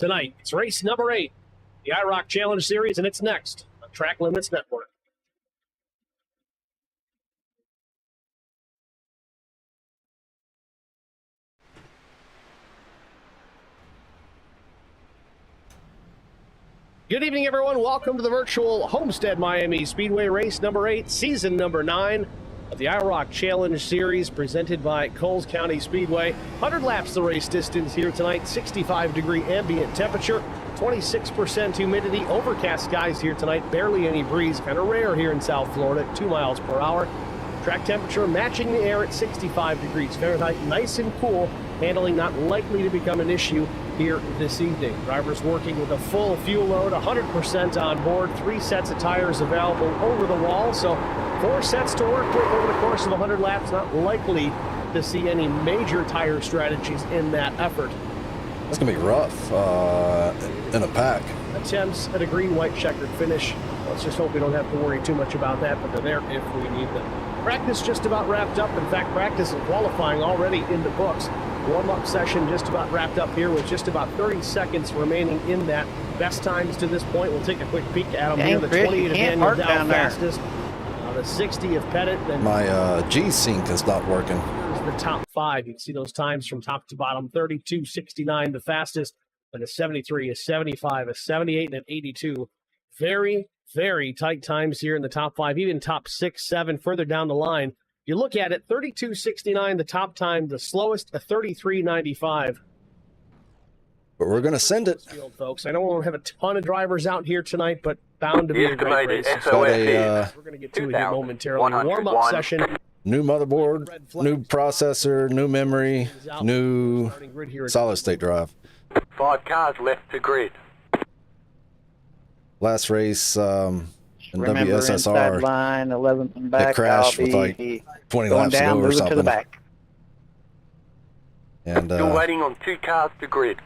Tonight, it's race number 8, the IROC Challenge Series, and it's next on Track Limits Network. Good evening, everyone. Welcome to the virtual Homestead Miami Speedway race number 8, season number 9 of the IROC Challenge Series presented by Coles County Speedway. 100 laps the race distance here tonight, 65-degree ambient temperature, 26% humidity, overcast skies here tonight, barely any breeze, kind of rare here in South Florida, 2 miles per hour. Track temperature matching the air at 65 degrees Fahrenheit, nice and cool, handling not likely to become an issue here this evening. Drivers working with a full fuel load, 100% on board, 3 sets of tires available over the wall, so 4 sets to work with over the course of 100 laps. Not likely to see any major tire strategies in that effort. It's going to be rough in a pack. Attempts at a green-white checkered finish. Let's just hope we don't have to worry too much about that, but they're there if we need them. Practice just about wrapped up. In fact, practice and qualifying already in the books. Warm-up session just about wrapped up here with just about 30 seconds remaining in that. Best times to this point. We'll take a quick peek at them here. The 20 of Daniel Dow fastest. The 60 of Pettit. Then my G-Sync is not working. Here's the top 5. You can see those times from top to bottom. 32.69 the fastest. And a 73, a 75, a 78, and an 82. Very, very tight times here in the top 5. Even top 6, 7 further down the line. You look at it, 32.69 the top time, the slowest, a 33.95. But we're going to send it. Field, folks. I know we won't have a ton of drivers out here tonight, but bound to be a great race. We're going to get to it here momentarily. Warm-up session. New motherboard, new processor, new memory, new solid-state drive. 5 cars left to grid. Last race in Remember, WSSR, line, 11th and back, it crashed with like 20 laps to go or something. To the back. And Still waiting on 2 cars to grid.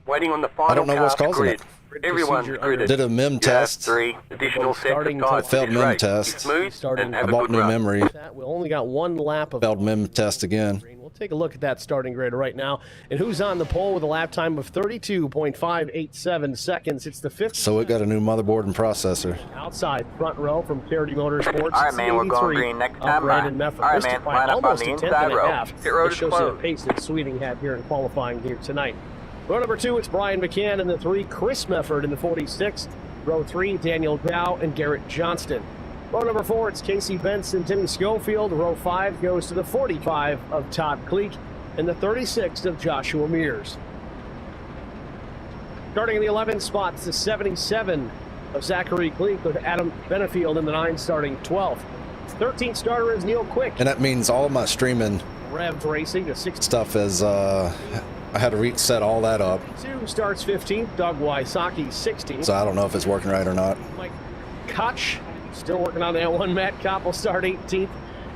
Waiting on the final I don't know what's car to causing grid. it. Everyone's gridded. Did a MIM test. 3 additional sets of tires. Failed for this MIM race. test. Smooth and have I a bought good new run. memory. We only got 1 lap of Failed MIM test again. We'll take a look at that starting grid right now. And who's on the pole with a lap time of 32.587 seconds? It's the 5th. So it got a new motherboard and processor. Outside, front row from Charity Motorsports. All right, man, we're going green next time. Brandon Mefford. All right, man, line up on almost the a 10th inside and a row. half. Pit road This is shows you the closed. pace that Sweeting had here in qualifying here tonight. Row number 2, it's Brian McCann in the 3, Chris Mefford in the 46. Row 3, Daniel Dow and Garrett Johnston. Row number 4, it's Casey Benson, Timmy Schofield. Row 5 goes to the 45 of Todd Cleek and the 36 of Joshua Mears. Starting in the 11th spot, it's the 77 of Zachary Cleek with Adam Benefield in the 9, starting 12th. 13th starter is Neil Quick. And that means all of my streaming Revved Racing, the 6th stuff is, I had to reset all that up. 2 starts 15th, Doug Wysocki 16th. So I don't know if it's working right or not. Mike Koch, still working on that one. Matt Kopp will start 18th.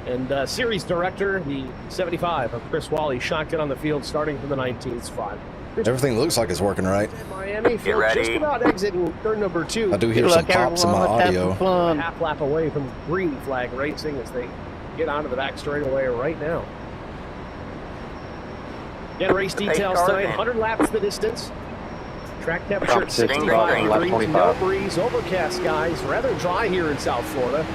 And series director, the 75 of Chris Wally, shotgun on the field, starting from the 19th spot. Everything looks like it's working right. Miami field just about exiting turn number 2. I do hear some pops in my audio. A half lap away from green flag racing as they get onto the back straightaway right now. Again, race details tonight, 100 laps the distance. Track temperature at 65 degrees, no breeze, overcast skies, rather dry here in South Florida.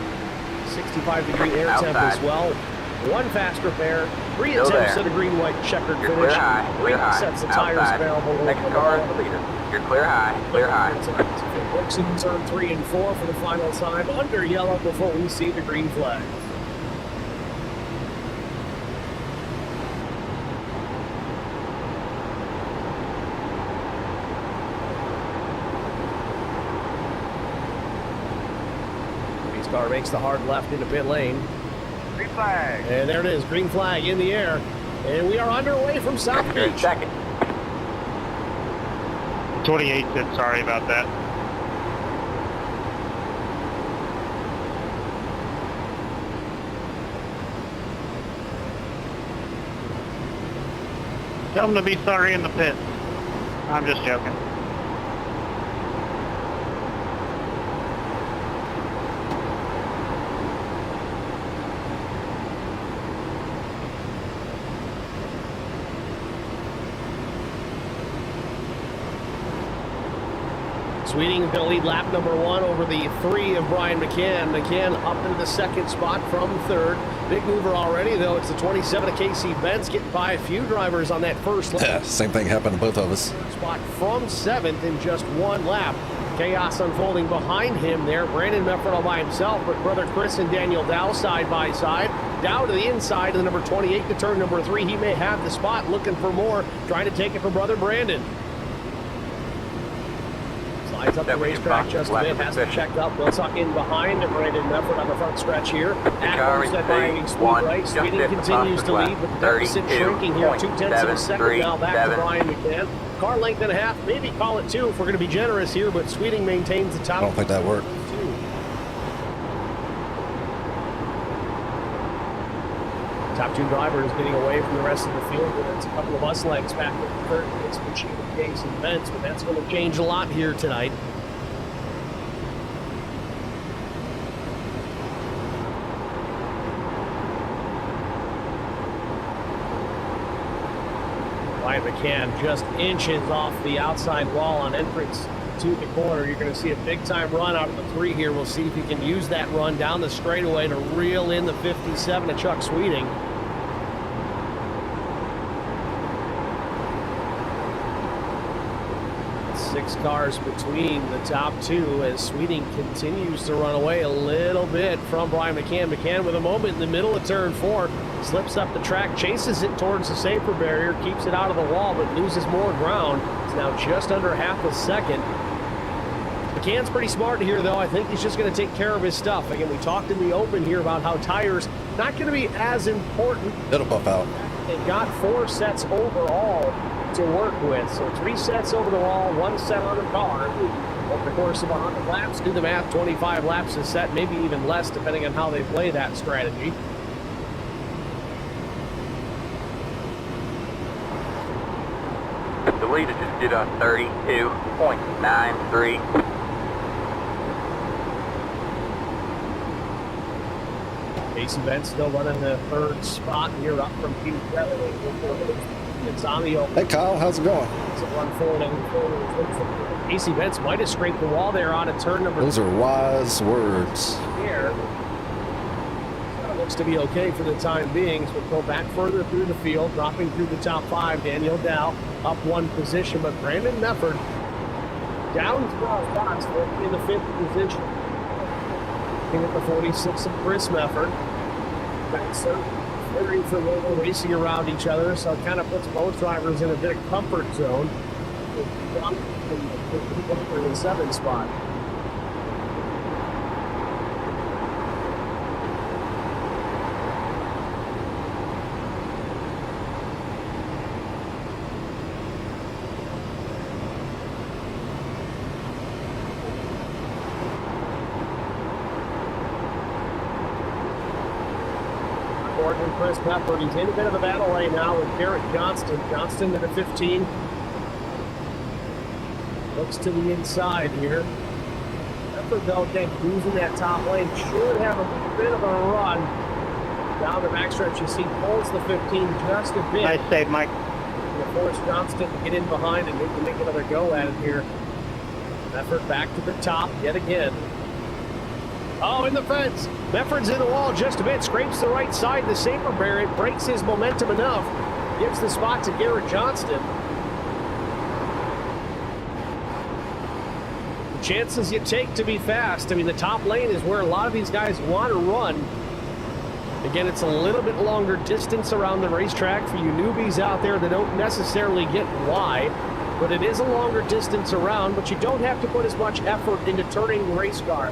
65-degree air temp as well. 1 fast repair, 3 attempts at a green-white checkered finish. 3 sets of tires available. Next car is the leader. You're clear high, clear high. Brooks in turn 3 and 4 for the final time, under yellow before we see the green flag. Car makes the hard left into pit lane. Green flag. And there it is, green flag in the air. And we are underway from South Beach. Second. 28 said sorry about that. Tell them to be sorry in the pit. I'm just joking. Sweeting going to lead lap number 1 over the 3 of Brian McCann. McCann up into the 2nd spot from 3rd. Big mover already, though. It's the 27 of Casey Bentz getting by a few drivers on that first lap. Yeah, same thing happened to both of us. Spot from 7th in just 1 lap. Chaos unfolding behind him there. Brandon Mefford all by himself, but brother Chris and Daniel Dow side by side. Dow to the inside of the number 28 to turn number 3. He may have the spot, looking for more, trying to take it from brother Brandon. Slides up the racetrack just a bit, hasn't checked up. Wilsock in behind, and Brandon Mefford on the front stretch here. At Homestead by speed right. Sweeting continues to lead, with the deficit shrinking here. 2/10 of a second now back to Brian McCann. Car length and a half, maybe call it 2 if we're going to be generous here, but Sweeting maintains the top. I don't think that worked. Top 2 drivers getting away from the rest of the field. It's a couple of us legs back with the third place for Chief Case and Bentz, but that's going to change a lot here tonight. Brian McCann just inches off the outside wall on entrance to the corner. You're going to see a big time run out of the 3 here. We'll see if he can use that run down the straightaway to reel in the 57 of Chuck Sweeting. Six cars between the top 2 as Sweeting continues to run away a little bit from Brian McCann. McCann with a moment in the middle of turn 4, slips up the track, chases it towards the safer barrier, keeps it out of the wall, but loses more ground. It's now just under half a second. McCann's pretty smart here, though. I think he's just going to take care of his stuff. Again, we talked in the open here about how tires not going to be as important. It'll buff out. They got 4 sets overall to work with. So 3 sets over the wall, 1 set on the car. Over the course of 100 laps, do the math, 25 laps a set, maybe even less depending on how they play that strategy. The leader just did a 32.93. Casey Bentz still running the 3rd spot here up from Peter Kelly. It's on the open. Hey Kyle, how's it going? Casey Bentz might have scraped the wall there on a turn number. Those are wise words. Here. Looks to be okay for the time being. So we'll go back further through the field, dropping through the top 5. Daniel Dow up 1 position, but Brandon Mefford down 12 spots in the 5th position. Looking at the 46 of Chris Mefford. Very familiar racing around each other, so it kind of puts both drivers in a bit of comfort zone. In the 7th spot. And Chris Mefford, he's in a bit of a battle right now with Garrett Johnston. Johnston at a 15. Looks to the inside here. Mefford, though, again, cruising that top lane. Should have a bit of a run. Down the backstretch, you see, pulls the 15 just a bit. Nice save, Mike. To force Johnston to get in behind and maybe make another go at it here. Mefford back to the top yet again. Oh, in the fence. Mefford's in the wall just a bit. Scrapes the right side. The safer barrier breaks his momentum enough. Gives the spot to Garrett Johnston. The chances you take to be fast. I mean, the top lane is where a lot of these guys want to run. Again, it's a little bit longer distance around the racetrack for you newbies out there that don't necessarily get why. But it is a longer distance around, but you don't have to put as much effort into turning the race car.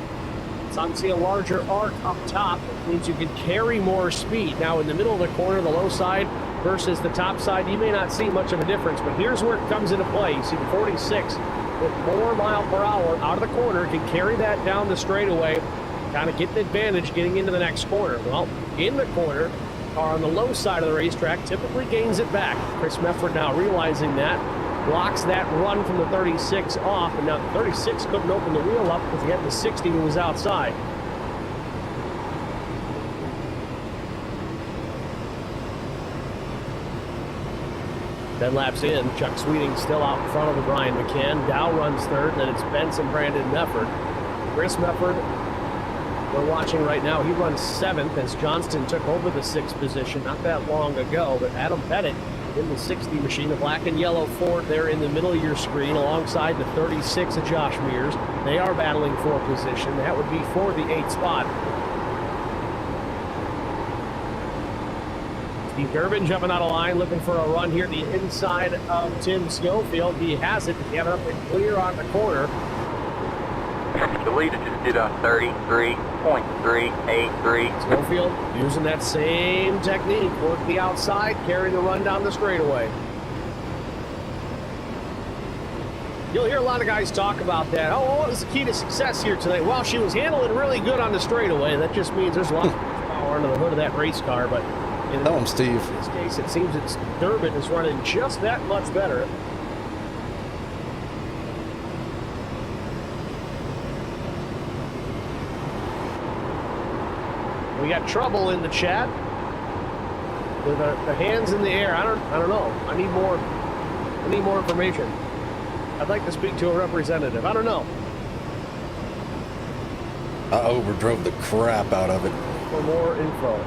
It's obviously a larger arc up top. It means you can carry more speed. Now in the middle of the corner, the low side versus the top side, you may not see much of a difference, but here's where it comes into play. You see the 46 with 4 miles per hour out of the corner can carry that down the straightaway, kind of get the advantage getting into the next corner. Well, in the corner, car on the low side of the racetrack typically gains it back. Chris Mefford now realizing that, blocks that run from the 36 off, and now the 36 couldn't open the wheel up because he had the 60 who was outside. 10 laps in, Chuck Sweeting still out in front of the Brian McCann. Dow runs third, then it's Benson, Brandon Mefford. Chris Mefford, we're watching right now, he runs 7th as Johnston took over the 6th position not that long ago. But Adam Pettit in the 60 machine, the black and yellow Ford there in the middle of your screen alongside the 36 of Josh Mears. They are battling for position. That would be for the 8th spot. Steve Durbin jumping out of line, looking for a run here the inside of Tim Schofield. He has it. He had it up and clear on the corner. The leader just did a 33.383. Schofield using that same technique. Work the outside, carry the run down the straightaway. You'll hear a lot of guys talk about that. Oh, what was the key to success here tonight? Well, she was handling really good on the straightaway. That just means there's a lot of power under the hood of that race car. But tell him, Steve. In this case, it seems it's Durbin is running just that much better. We got trouble in the chat with the hands in the air. I don't know. I need more information. I'd like to speak to a representative. I don't know. I overdrove the crap out of it. For more info.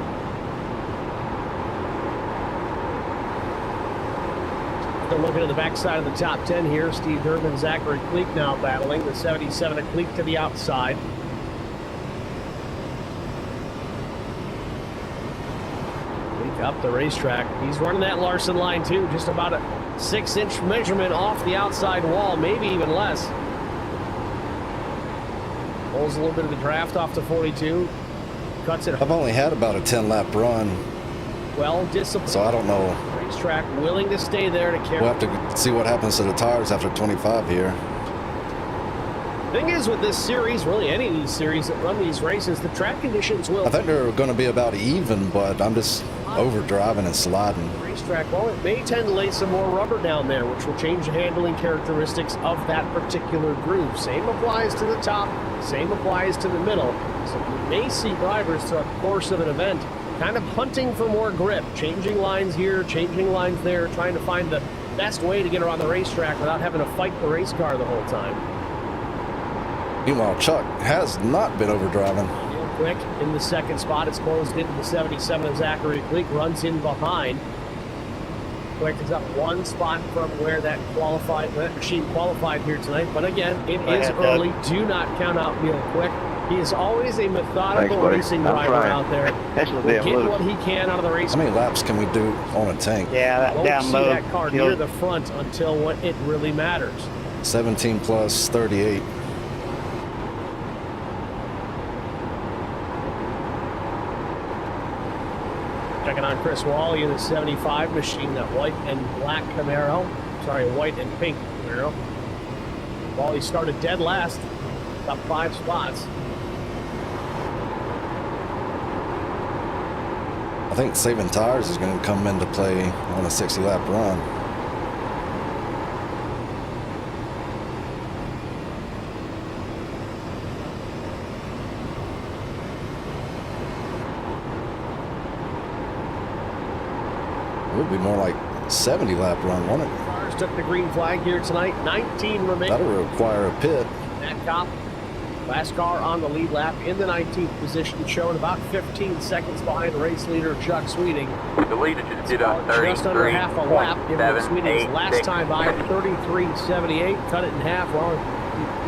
Still looking at the backside of the top 10 here. Steve Durbin, Zachary Cleek now battling. The 77 of Cleek to the outside. Up the racetrack. He's running that Larson line too, just about a 6-inch measurement off the outside wall, maybe even less. Pulls a little bit of the draft off the 42, cuts it. I've only had about a 10-lap run. Well disciplined. So I don't know. Racetrack willing to stay there to carry. We'll have to see what happens to the tires after 25 here. Thing is with this series, really any of these series that run these races, the track conditions will. I think they're going to be about even, but I'm just overdriving and sliding. Racetrack, well, it may tend to lay some more rubber down there, which will change the handling characteristics of that particular groove. Same applies to the top, same applies to the middle. So you may see drivers throughout the course of an event kind of hunting for more grip, changing lines here, changing lines there, trying to find the best way to get around the racetrack without having to fight the race car the whole time. Meanwhile, Chuck has not been overdriving. Real quick in the 2nd spot. It's closed into the 77 of Zachary Cleek. Runs in behind. Quick is up 1 spot from where that machine qualified here tonight. But again, it is early. Do not count out Real Quick. He is always a methodical racing driver out there. Will get what he can out of the race. How many laps can we do on a tank? Yeah, that down low. That car near the front until what it really matters. 17 plus 38. Checking on Chris Wally in the 75 machine, that white and black Camaro. Sorry, white and pink Camaro. Wally started dead last, up 5 spots. I think saving tires is going to come into play on a 60-lap run. It would be more like 70-lap run, won't it? Cars took the green flag here tonight. 19 remain. That'll require a pit. Matt Kopp, last car on the lead lap in the 19th position, showing about 15 seconds behind race leader Chuck Sweeting. The leader just did a 33. Just under half a lap. Given Sweeting's last time by 33.78. Cut it in half. Well,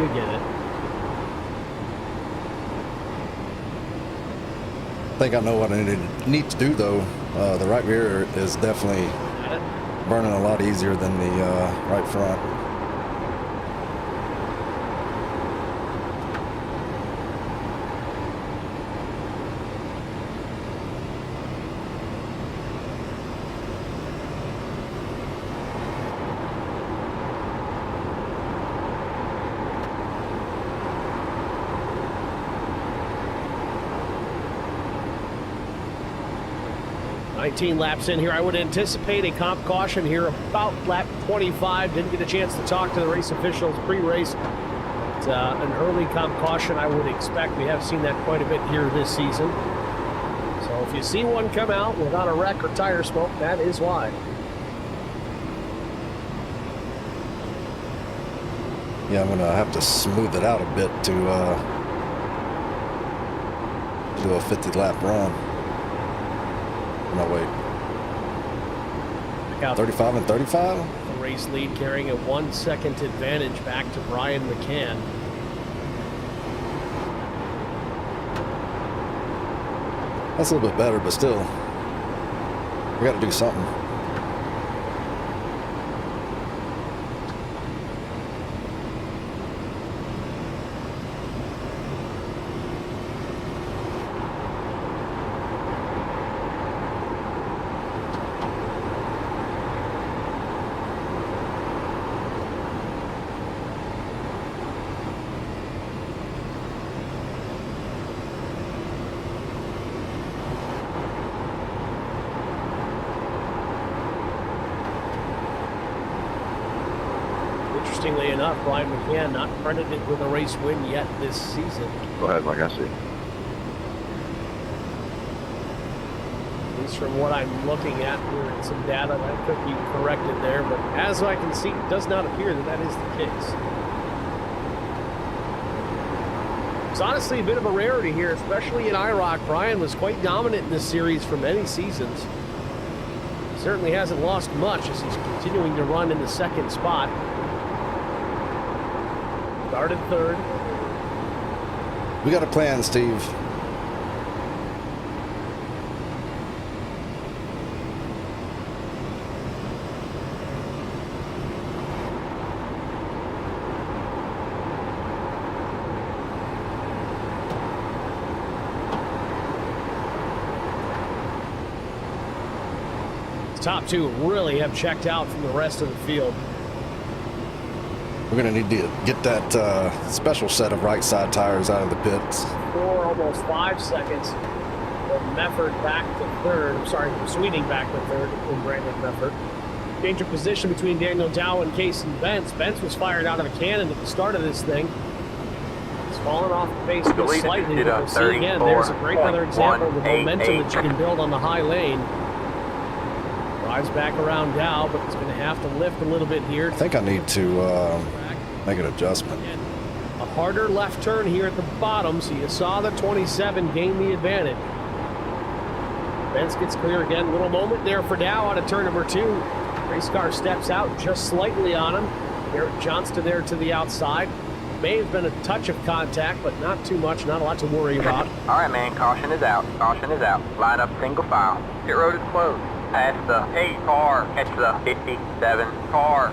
you get it. I think I know what I need to do, though. The right rear is definitely burning a lot easier than the right front. Nineteen laps in here. I would anticipate a comp caution here about lap 25. Didn't get a chance to talk to the race officials pre-race. An early comp caution I would expect. We have seen that quite a bit here this season. So if you see one come out without a wreck or tire smoke, that is why. Yeah, I'm gonna have to smooth it out a bit to do a 50-lap run. No, wait. Check out 35 and 35? the race lead carrying a 1 second advantage back to Brian McCann. That's a little bit better, but still, we got to do something. Interestingly enough, Brian McCann not credited with a race win yet this season. Go ahead, like I see. At least from what I'm looking at here in some data, that could be corrected there, but as I can see, it does not appear that that is the case. It's honestly a bit of a rarity here, especially in IROC. Brian was quite dominant in this series for many seasons. He certainly hasn't lost much as he's continuing to run in the second spot. Started third. We got a plan, Steve. The top two really have checked out from the rest of the field. We're going to need to get that special set of right side tires out of the pits. For almost 5 seconds. From Mefford back to third. I'm sorry, from Sweeting back to third in Brandon Mefford. Change of position between Daniel Dow and Casey Bentz. Bentz was fired out of a cannon at the start of this thing. He's fallen off the pace just slightly. But we'll see again, there's a great another example of the momentum that you can build on the high lane. Drives back around Dow, but he's going to have to lift a little bit here. I think I need to make an adjustment. A harder left turn here at the bottom, so you saw the 27 gain the advantage. Bentz gets clear again. Little moment there for Dow out of turn number 2. Race car steps out just slightly on him. Garrett Johnston there to the outside. May have been a touch of contact, but not too much, not a lot to worry about. All right, man, caution is out. Caution is out. Line up single file. Pit road is closed. Past the 8 car. Catch the 57 car.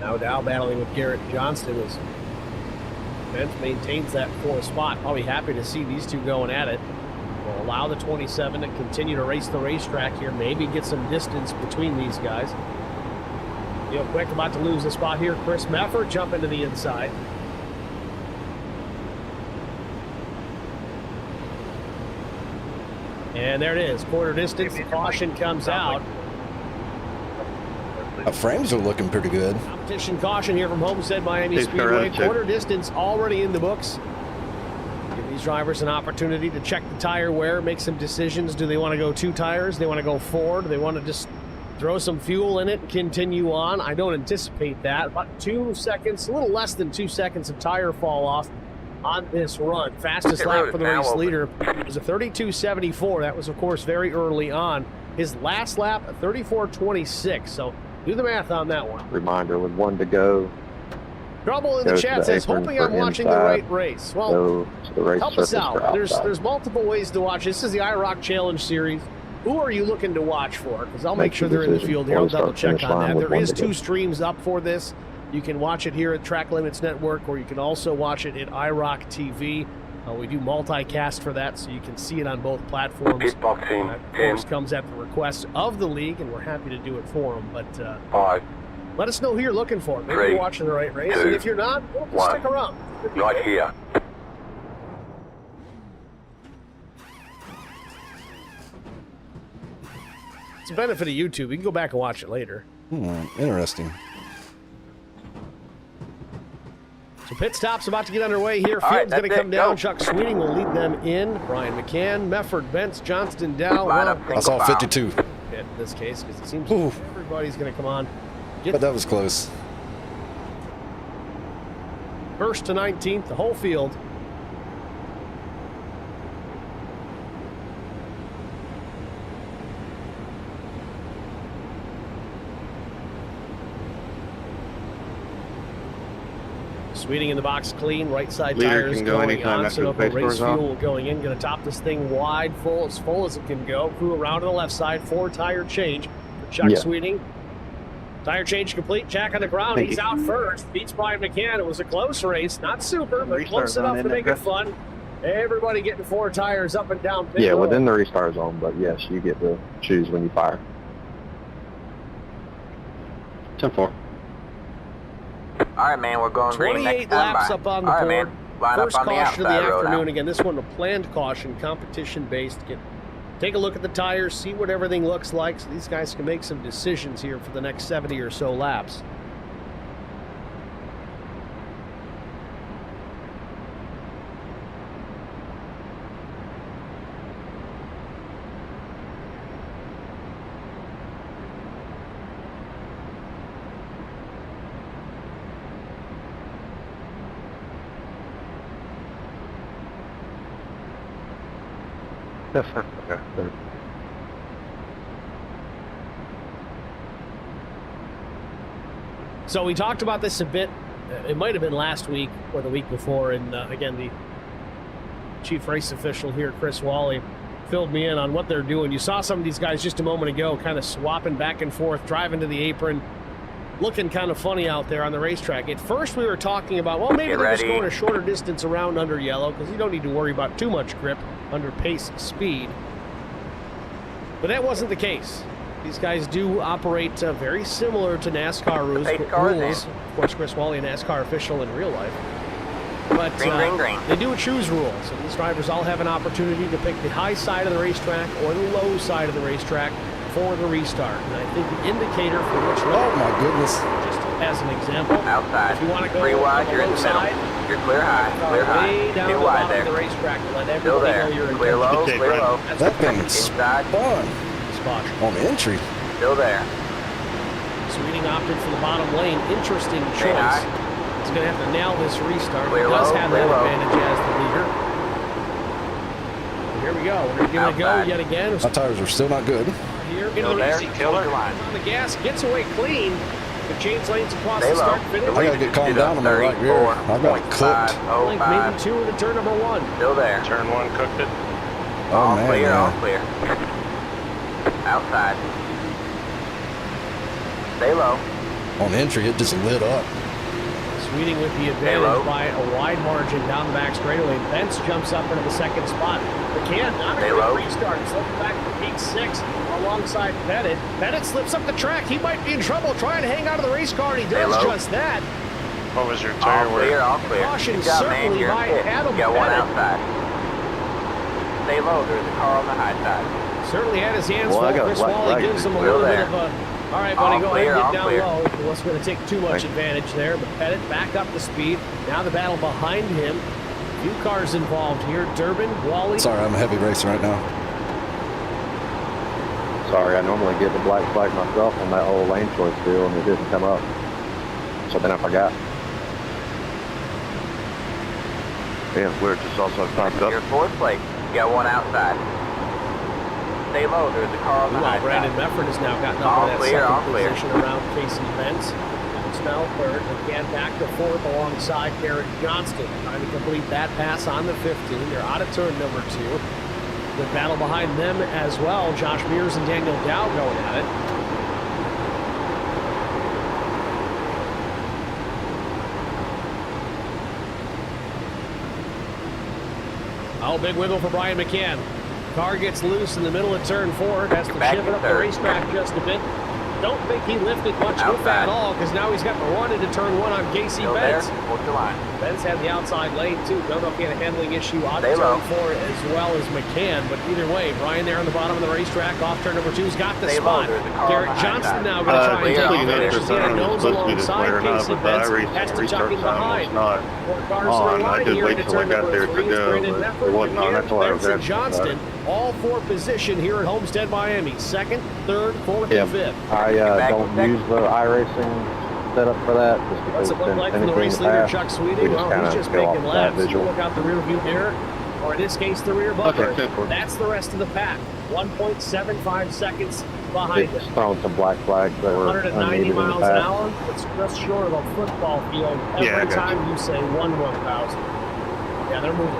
Now Dow battling with Garrett Johnston as Bentz maintains that 4th spot. Probably happy to see these two going at it. Will allow the 27 to continue to race the racetrack here. Maybe get some distance between these guys. Real quick, about to lose the spot here. Chris Mefford jump into the inside. And there it is, quarter distance. The caution comes out. Frames are looking pretty good. Competition caution here from Homestead Miami Speedway. Quarter distance already in the books. Give these drivers an opportunity to check the tire wear, make some decisions. Do they want to go 2 tires? Do they want to go 4? Do they want to just throw some fuel in it and continue on? I don't anticipate that. About 2 seconds, a little less than 2 seconds of tire fall off on this run. Fastest lap for the race leader was a 32.74. That was, of course, very early on. His last lap, a 34.26. So do the math on that one. Reminder with 1 to go. Trouble in the chat says, hoping I'm watching the right race. Well, help us out. There's multiple ways to watch. This is the IROC Challenge Series. Who are you looking to watch for? Because I'll make sure they're in the field here. I'll double check on that. There is 2 streams up for this. You can watch it here at Track Limits Network, or you can also watch it at IROC TV. We do multicast for that, so you can see it on both platforms. Hitboxing. Of course, comes at the request of the league, and we're happy to do it for them. But 5. let us know who you're looking for. Maybe 3, you're watching the right race, 2, and if you're not, well, just 1. stick around. Right here. It's a benefit of YouTube. You can go back and watch it later. Interesting. So pit stop's about to get underway here. All right, Field's going to that's come it. down. Go. Chuck Sweeting will lead them in. Brian McCann, Mefford, Bentz, Johnston, Dow. Line up I saw 52. The this case because it seems Ooh. everybody's going to come on. But that was close. First to 19th, the whole field. Sweeting in the box clean, right side Leader tires can go going anytime on, after the Sunoco pace race doors off. fuel going in, going to top this thing wide, full as it can go. Crew around to the left side, 4 tire change for Chuck Sweeting. Tire change complete, Jack on the ground, Thank he's you. out first, beats Brian McCann. It was a close race, not super, but Restart close zone, enough to isn't it, make it Chris? fun. Everybody getting 4 tires up and down pit Yeah, road. within the restart zone, but yes, you get to choose when you fire. 10-4. All right, man, we're going green 28 next time laps by. up on the All right, board. man, line First up on the caution of the outside road afternoon. now. Again, this one a planned caution, competition-based. Take a look at the tires, see what everything looks like, so these guys can make some decisions here for the next 70 or so laps. So we talked about this a bit. It might have been last week or the week before, and again, the chief race official here, Chris Wally, filled me in on what they're doing. You saw some of these guys just a moment ago kind of swapping back and forth, driving to the apron, looking kind of funny out there on the racetrack. At first we were talking about, well, maybe Get they're just ready. going a shorter distance around under yellow because you don't need to worry about too much grip under pace speed. But that wasn't the case. These guys do operate very similar to NASCAR rules. pace car is Of course, Chris Wally, a NASCAR official in real life. But Green. they do choose rules. So these drivers all have an opportunity to pick the high side of the racetrack or the low side of the racetrack for the restart. And I think the indicator for which Oh road, my goodness. just as an example, Outside. if you want to go 3 wide, on you're the in low the middle. side, You're clear high, clear high. way down 2 the wide bottom there. of the racetrack to let Still everybody there. know you're in Clear low, Good day, clear Brad. low. That thing's Inside. fun spot. on entry. Still there. Sweeting opted for the bottom lane. Interesting Stay choice. high. He's going to have to nail this restart. Clear He does low, have clear that low. advantage as the leader. Here we go. We're going to give it a go Outside. yet again. My tires are still not good. Here into Still the there. racing Killer. line. On the gas, gets away clean. But James lanes across Stay the low. start finish. I gotta get calmed down on my right rear. I've got it cooked. Link maybe 2 into turn number 1. Still there. Turn 1 cooked it. Oh All man, clear, all yeah. clear. Outside. Stay low. On entry, it just lit up. Sweeting with the Halo. advantage by a wide margin down the back straightaway. Bentz jumps up into the second spot. McCann not a Halo. good restart. Slipping back to P 6 alongside Bennett. Bennett slips up the track. He might be in trouble trying to hang out of the race car, and he does Halo. just that. What was your All tire clear, wear? all clear. Caution Good job, man. certainly You're by in pit. Adam You got one Bennett. outside. Stay low. There's a car on the high side. Certainly had his hands Well, I full. got a Chris black Wally flag. gives him a Clear little bit there. of a, all right, buddy, All go clear, ahead all and get down clear. low. He wasn't going to take too much Thank advantage there, but Bennett back up to speed. Now the battle behind him. Few cars involved here. Durbin, Wally. Sorry, I'm a heavy racer right now. Sorry, I normally get the black flag myself on that old lane choice deal, and it didn't come up. So then I forgot. Yeah, we're just also popped You're up. 4th place. You got one outside. Stay low. There's a car on the high Meanwhile, Brandon side. Mefford has now gotten All up to that clear, all second clear. position around Casey Bentz. It's now third. McCann back to 4th alongside Garrett Johnston. Trying to complete that pass on the 15. They're out of turn number 2. The battle behind them as well. Josh Mears and Daniel Dow going at it. Oh, big wiggle for Brian McCann. Car gets loose in the middle of turn 4. Has to Back chip in it up the third. racetrack just a bit. Don't think he lifted much with that Outside. at all because now he's got the run into turn 1 on Casey Still there. Bentz. Hold your line. Bentz had the outside lane too. Don't know if he had a handling issue on Stay turn low. 4 as well as McCann, but either way, Brian there on the bottom of the racetrack off turn number 2's got the Stay low. spot. There's a car on Garrett the high Johnston side. now going to try and clear, take all advantage. clear. He's got a nose alongside Casey Bentz. Has to tuck in behind. not Four cars on. in I line did here wait into till I turn got number there to 3. go, Brandon but Mefford, it wasn't on. McCann, That's why I was Bentz, and asking about Johnston. all for position here at Homestead, Miami. Second, third, fourth, Yeah. and fifth. I don't use the iRacing setup for that just What's because it it's look been like from the anything in race the leader, past. Chuck We Sweeting? just Well, kinda he's just go off making that laps. You visual. look out the rear view mirror, or in this case, the rear bumper. Okay. That's the rest of the pack. 1.75 seconds behind It's it. throwing some black flags that were 190 unneeded in the miles an past. hour. It's just short of a football field every Yeah, I got time you say 1,000. Yeah, they're moving.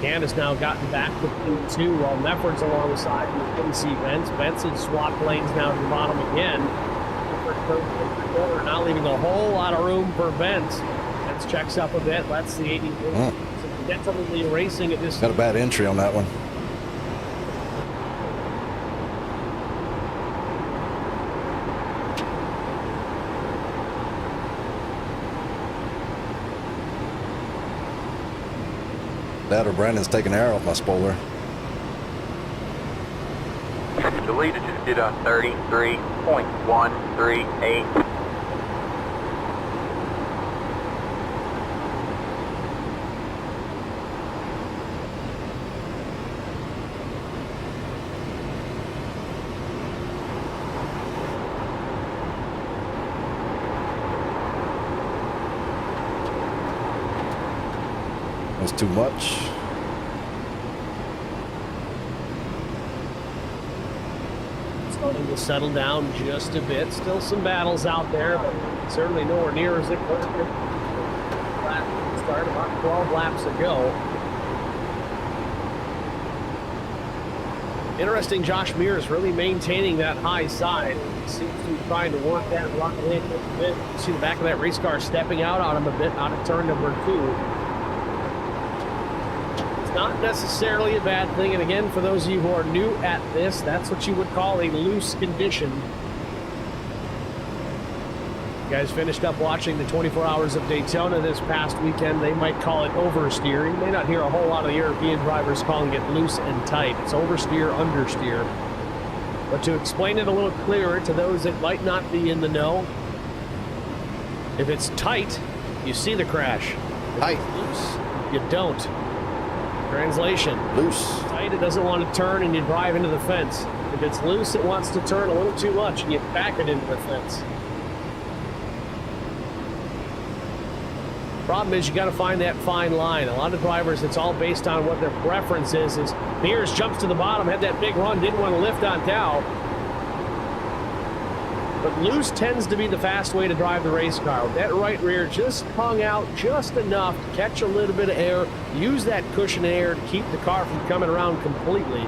Can has now gotten back to P2 while Mefford's alongside. You can see Bence. Benson swapped lanes now to the bottom again. Mefford goes into the corner, now leaving a whole lot of room for Bence. Bence checks up a bit, lets the 80 so definitely racing at this. Got a bad entry on that one. That or Brandon's taking air off my spoiler. The leader just did a 33.138. Was too much. Starting to settle down just a bit. Still some battles out there, but certainly nowhere near as it could have been. Start about 12 laps ago. Interesting, Josh Mears really maintaining that high side. He seems to be trying to work that rock in a bit. You see the back of that race car stepping out on him a bit out of turn number 2. Not necessarily a bad thing, and again, for those of you who are new at this, that's what you would call a loose condition. You guys finished up watching the 24 Hours of Daytona this past weekend. They might call it oversteer. You may not hear a whole lot of the European drivers calling it loose and tight. It's oversteer, understeer. But to explain it a little clearer to those that might not be in the know, if it's tight, you see the crash. If Tight. it's loose, you don't. Translation. Loose. Tight, it doesn't want to turn and you drive into the fence. If it's loose, it wants to turn a little too much and you back it into the fence. Problem is you got to find that fine line. A lot of drivers, it's all based on what their preference is. Mears jumps to the bottom, had that big run, didn't want to lift on Dow. But loose tends to be the fast way to drive the race car. That right rear just hung out just enough to catch a little bit of air, use that cushion of air to keep the car from coming around completely.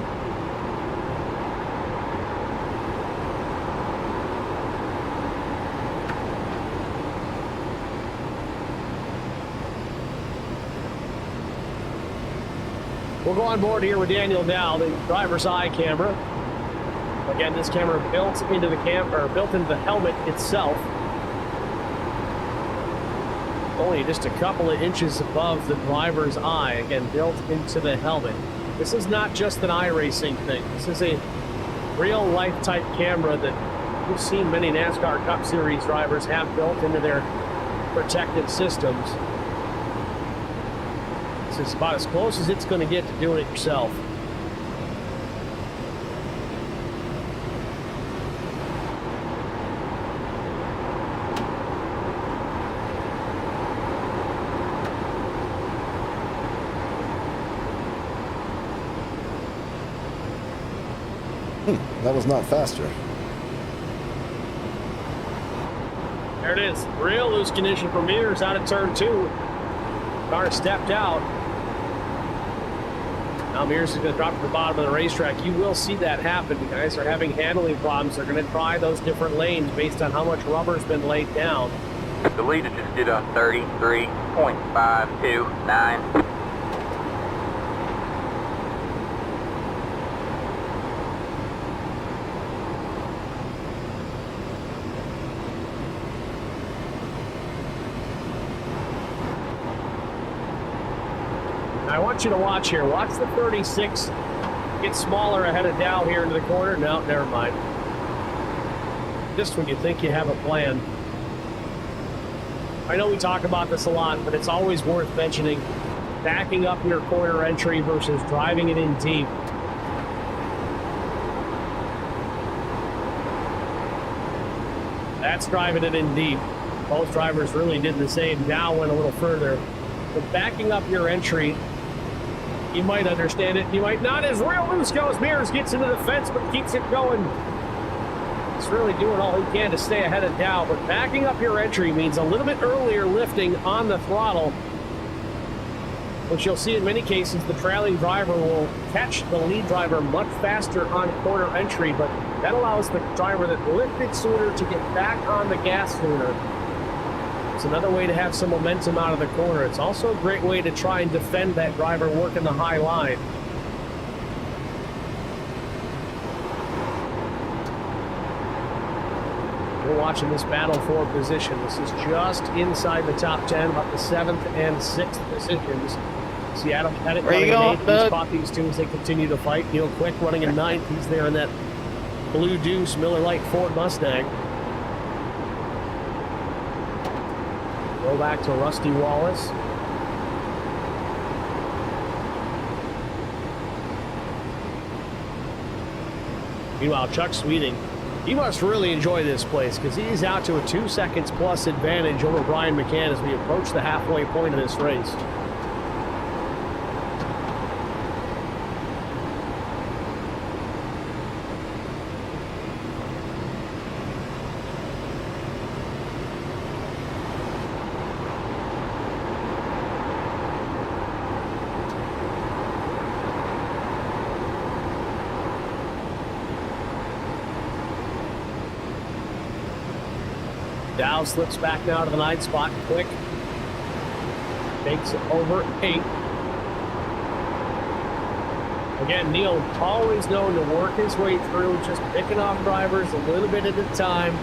We'll go on board here with Daniel Dow, the driver's eye camera. Again, this camera built into the helmet itself. Only just a couple of inches above the driver's eye, again, built into the helmet. This is not just an iRacing thing. This is a real life type camera that you've seen many NASCAR Cup Series drivers have built into their protective systems. This is about as close as it's going to get to doing it yourself. That was not faster. There it is. Real loose condition for Mears out of turn 2. Car stepped out. Now Mears is going to drop to the bottom of the racetrack. You will see that happen. The guys are having handling problems. They're going to try those different lanes based on how much rubber's been laid down. The leader just did a 33.529. I want you to watch here. Watch the 36 get smaller ahead of Dow here into the corner. No, never mind. Just when you think you have a plan. I know we talk about this a lot, but it's always worth mentioning backing up your corner entry versus driving it in deep. That's driving it in deep. Both drivers really did the same. Dow went a little further. But backing up your entry, you might understand it. You might not. As Real Loose goes, Mears gets into the fence, but keeps it going. He's really doing all he can to stay ahead of Dow. But backing up your entry means a little bit earlier lifting on the throttle, which you'll see in many cases the trailing driver will catch the lead driver much faster on corner entry, but that allows the driver that lifted sooner to get back on the gas sooner. It's another way to have some momentum out of the corner. It's also a great way to try and defend that driver working the high line. We're watching this battle for position. This is just inside the top 10, about the 7th and 6th positions. Seattle had it running in 8th. We spot these two as they continue to fight. Neil Quick running in 9th. He's there in that Blue Deuce Miller Lite Ford Mustang. Go back to Rusty Wallace. Meanwhile, Chuck Sweeting, he must really enjoy this place because he's out to a 2 seconds plus advantage over Brian McCann as we approach the halfway point of this race. Dow slips back now to the 9th spot. Quick takes it over 8. Again, Neil always known to work his way through, just picking off drivers a little bit at a time.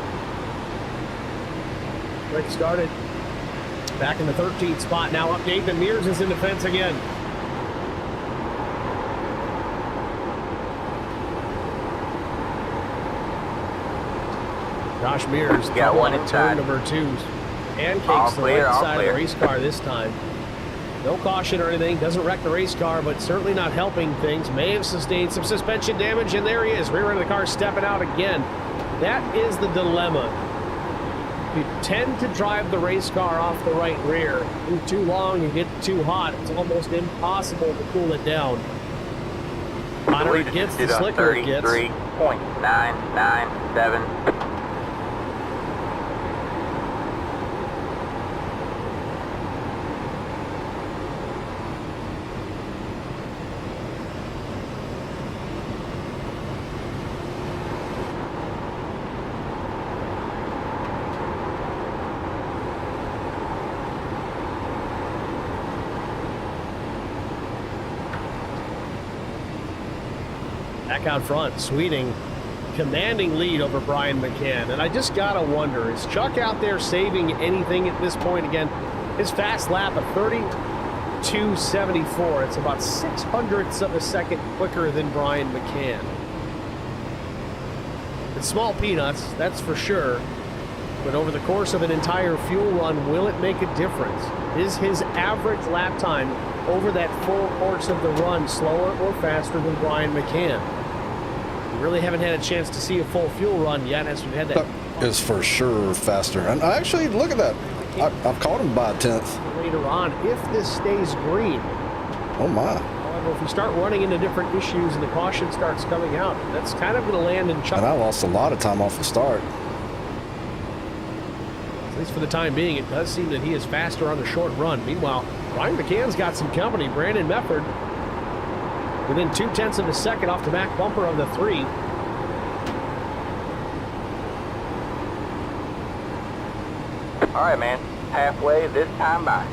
Quick started back in the 13th spot. Now up Nathan Mears is in the fence again. Josh Mears got one on inside. turn number 2. Pancakes the right side of the race car this time. No caution or anything. Doesn't wreck the race car, but certainly not helping things. May have sustained some suspension damage, and there he is. Rear end of the car stepping out again. That is the dilemma. You tend to drive the race car off the right rear. You too long, you get too hot. It's almost impossible to cool it down. The hotter it gets, the slicker it gets. 33.997. Back out front, Sweeting commanding lead over Brian McCann. And I just gotta wonder, is Chuck out there saving anything at this point? Again, his fast lap of 32.74. It's about 0.06 of a second quicker than Brian McCann. It's small peanuts, that's for sure. But over the course of an entire fuel run, will it make a difference? Is his average lap time over that full course of the run slower or faster than Brian McCann? We really haven't had a chance to see a full fuel run yet as we've had that. Is for sure faster. And I actually, look at that. I've caught him by a 10th. Later on, if this stays green. Oh my. However, if we start running into different issues and the caution starts coming out, that's kind of going to land in Chuck. And I lost a lot of time off the start. At least for the time being, it does seem that he is faster on the short run. Meanwhile, Brian McCann's got some company. Brandon Mefford within 0.2 of a second off the back bumper of the 3. All right, man. Halfway this time by.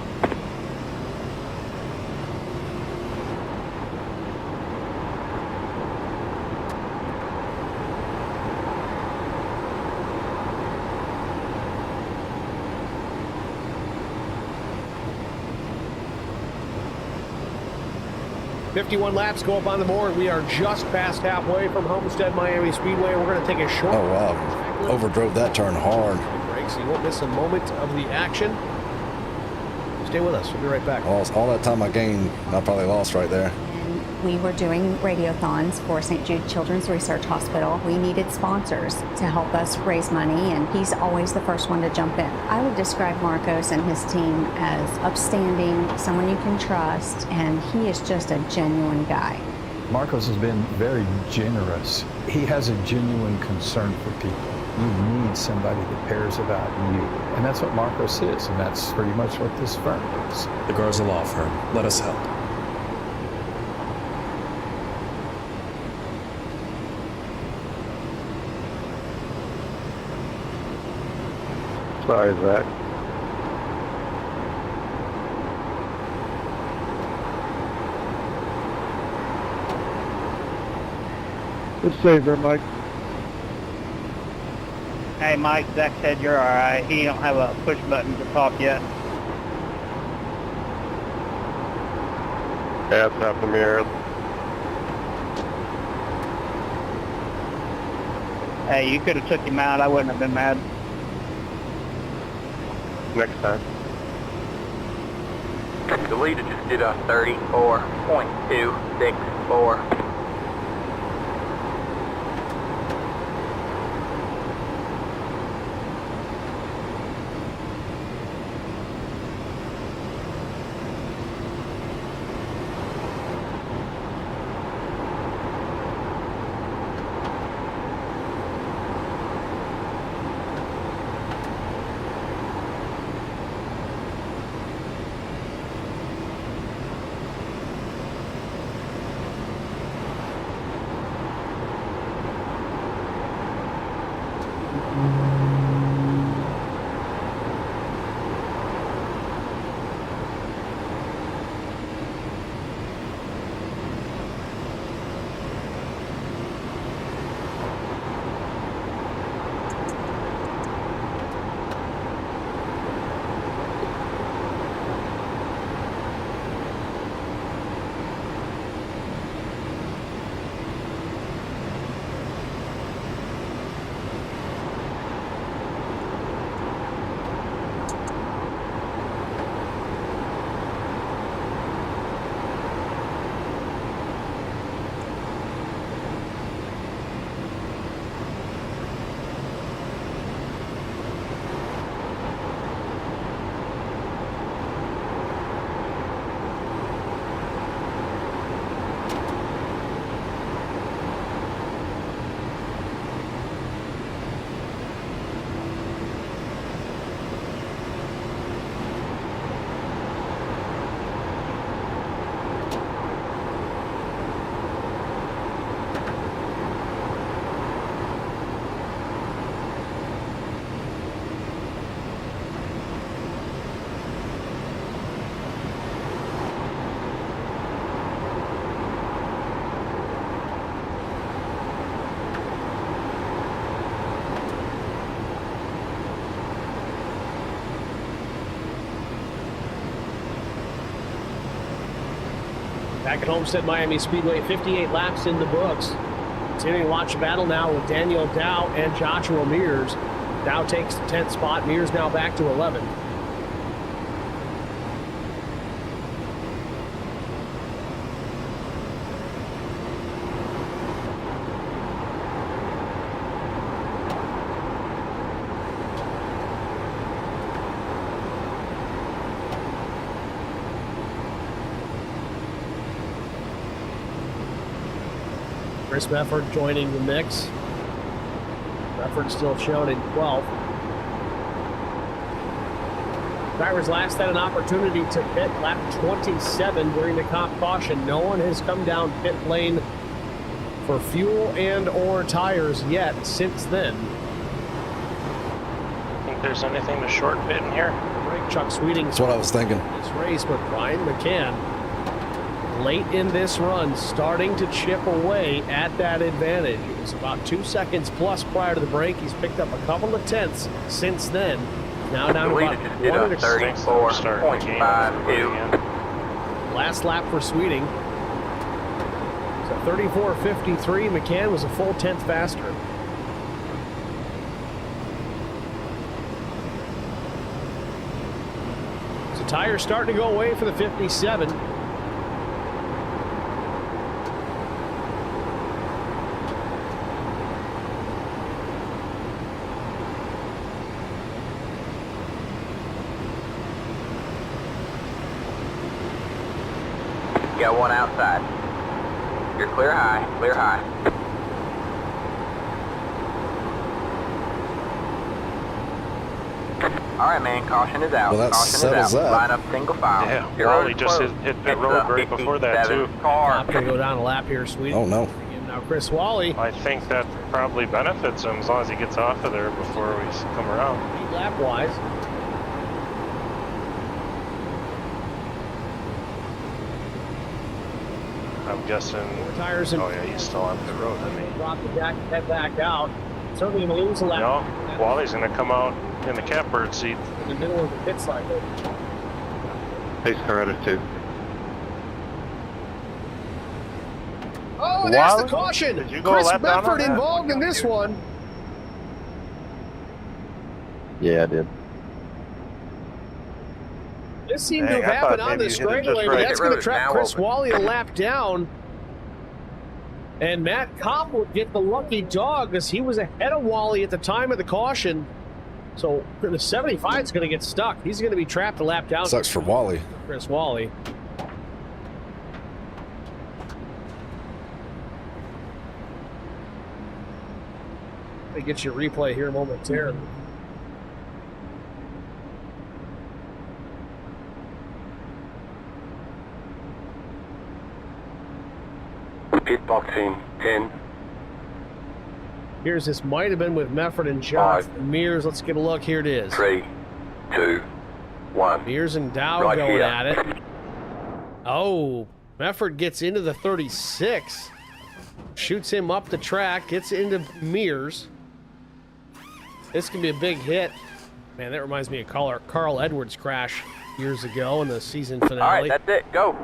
.51 laps go up on the board. We are just past halfway from Homestead Miami Speedway. We're going to take a short. Oh wow. Overdrove that turn hard. Break, so you won't miss a moment of the action. Stay with us. We'll be right back. All that time I gained, I probably lost right there. And we were doing radiothons for St. Jude Children's Research Hospital. We needed sponsors to help us raise money, and he's always the first one to jump in. I would describe Marcos and his team as upstanding, someone you can trust, and he is just a genuine guy. Marcos has been very generous. He has a genuine concern for people. You need somebody that cares about you. And that's what Marcos is, and that's pretty much what this firm is. The Garza Law Firm. Let us help. Sorry, Zach. Good save there, Mike. Hey, Mike, Zach said you're all right. He don't have a push button to talk yet. Yeah, it's up the mirror. Hey, you could have took him out. I wouldn't have been mad. Next time. The leader just did a 34.264. Back at Homestead Miami Speedway, 58 laps in the books. Continuing to watch the battle now with Daniel Dow and Joshua Mears. Dow takes the 10th spot. Mears now back to 11. Chris Befford joining the mix. Befford still shown in 12th. Drivers last had an opportunity to pit lap 27 during the comp caution. No one has come down pit lane for fuel and or tires yet since then. Think there's anything to short pit in here? Chuck Sweeting. That's what I was thinking. This race, but Brian McCann late in this run starting to chip away at that advantage. It was about 2 seconds plus prior to the break. He's picked up a couple of tenths since then. Now down to about 34.52. Last lap for Sweeting. So 34.53. McCann was a full tenth faster. So Tires starting to go away for the 57. Got one outside. You're clear high, clear high. All right, man, caution is out. Well, that Caution is settles out. that. Line up single file. Yeah, Your Wally road is just closed. hit pit It's road a right before that, 57 too. Car. Top gonna go down a lap here, sweet. Oh, no. And now Chris Wally, I think that probably benefits him as long as he gets off of there before we come around. lap wise. I'm guessing. Tires and Oh yeah, he's still on the road. I mean, drop the jack, head back out. Certainly going to lose a lap. no, Wally's going to come out in the catbird seat. In the middle of the pit cycle. He's corrected too. Oh, and there's the Wally? caution. Did you go Chris a lap down on Medford that? involved in this one. Yeah, I did. This seemed Dang, to have I thought happened on maybe the you hit it just straightaway, but right. that's The going to road trap now Chris open. Wally a lap down. And Matt Kopp would get the lucky dog because he was ahead of Wally at the time of the caution. So the 75 is going to get stuck. He's going to be trapped a lap down. Sucks for Wally. Chris Wally. They get you a replay here momentarily. Pit box in 10. Here's this might have been with Mefford and Josh. Mears, let's get a look. Here it is. 3, 2, 1. Mears and Dow Right going here. at it. Oh, Mefford gets into the 36. Shoots him up the track, gets into Mears. This can be a big hit. Man, that reminds me of Carl Edwards' crash years ago in the season finale. All right, that's it. Go.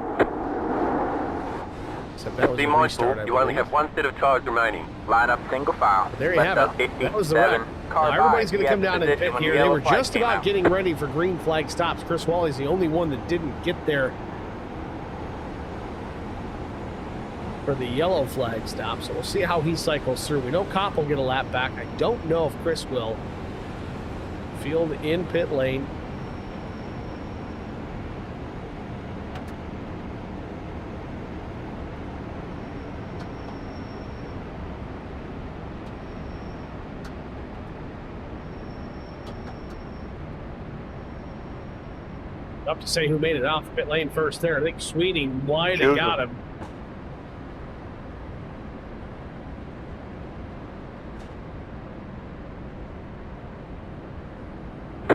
Except that was Be a mindful, restart, I you only believe. have one set of tires remaining. Line up single file. There you Left have up it. That was the 57, wreck. car Now everybody's by. going to come He has down and position pit when here. the They yellow were flag just came about out. getting ready for green flag stops. Chris Wally's the only one that didn't get there for the yellow flag stop. So we'll see how he cycles through. We know Kopp will get a lap back. I don't know if Chris will. Field in pit lane. Tough to say who made it off the pit lane first there. I think Sweeting wide and got him.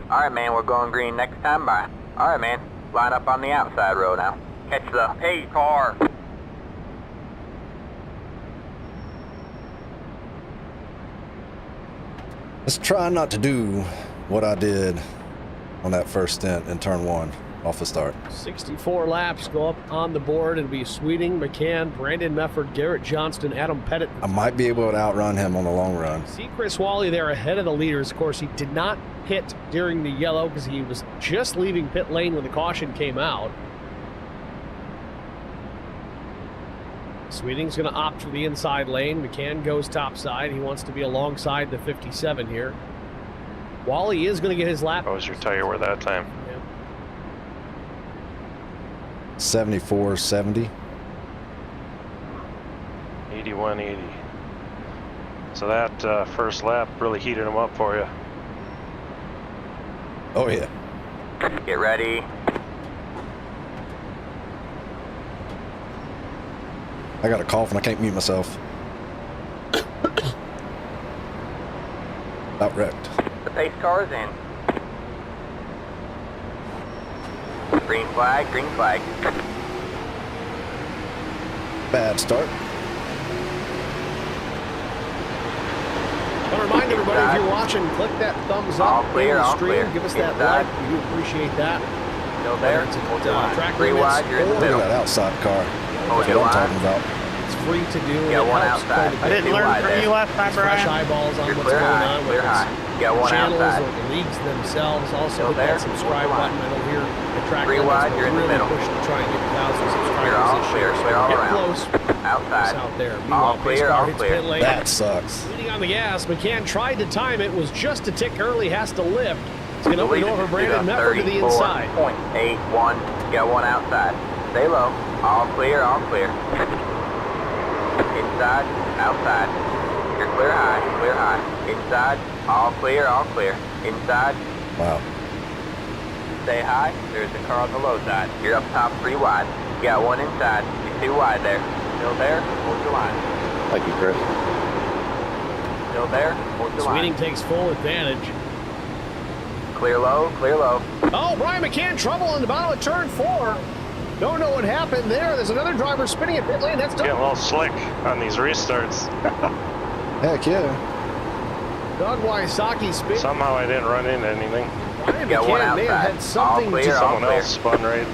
All right, man, we're going green next time by. All right, man, line up on the outside row now. Catch the hey car. Let's try not to do what I did on that first stint in turn one off the start. 64 laps go up on the board. It'll be Sweeting, McCann, Brandon Mefford, Garrett Johnston, Adam Pettit. I might be able to outrun him on the long run. See Chris Wally there ahead of the leaders. Of course, he did not pit during the yellow because he was just leaving pit lane when the caution came out. Sweeting's going to opt for the inside lane. McCann goes topside. He wants to be alongside the 57 here. Wally is going to get his lap. What was your tire wear that time? 74.70. 81.80. So that first lap really heated him up for you. Oh yeah. Get ready. I got a cough and I can't mute myself. About wrecked. The pace car is in. Green flag, green flag. Bad start. I want to remind everybody, if you're watching, click that thumbs All up clear, in the all stream. clear. Give us that Inside. like. We do appreciate that. Still there. It's Hold your line. track Three limits wide, you're in the or- Look at middle. that outside car. Hold That's your what I'm line. talking about. It's free to do. Got It one helps outside. quite a I bit. didn't Too learn wide from there. you last time, Fresh Brian. eyeballs on You're what's clear going high, on clear with high. these Got one channels outside. or the leagues themselves. Also Still hit there? that subscribe Hold the button. line. I know here at track 3 limits, wide, but you're in the really middle. pushing to try and get 1,000 subscribers You're all this clear, year. So clear all get around. close. Outside. It's out there. All Meanwhile, pace clear, car all hits clear. pit lane. That sucks. Leading on the gas, McCann tried to time it, was just a tick early, has to lift. It's going to open the door for Brandon Mefford to the inside. 34.81. Got one outside. Stay low. All clear, all clear. Inside, outside. You're clear high. Inside, all clear, all clear. Inside. Wow. Stay high. There's a car on the low side. You're up top 3 wide. You got one inside. You're 2 wide there. Still there. Hold your line. Thank you, Chris. Still there. Hold your line. Sweeting takes full advantage. Clear low, clear low. Oh, Brian McCann, trouble in the bottom of turn 4. Don't know what happened there. There's another driver spinning at pit lane. That's Getting a little slick on these restarts. Heck yeah. Doug Wysocki spinning. Somehow I didn't run into anything. Brian Got one McCann may have outside. had something All clear, to all Someone clear. else spun right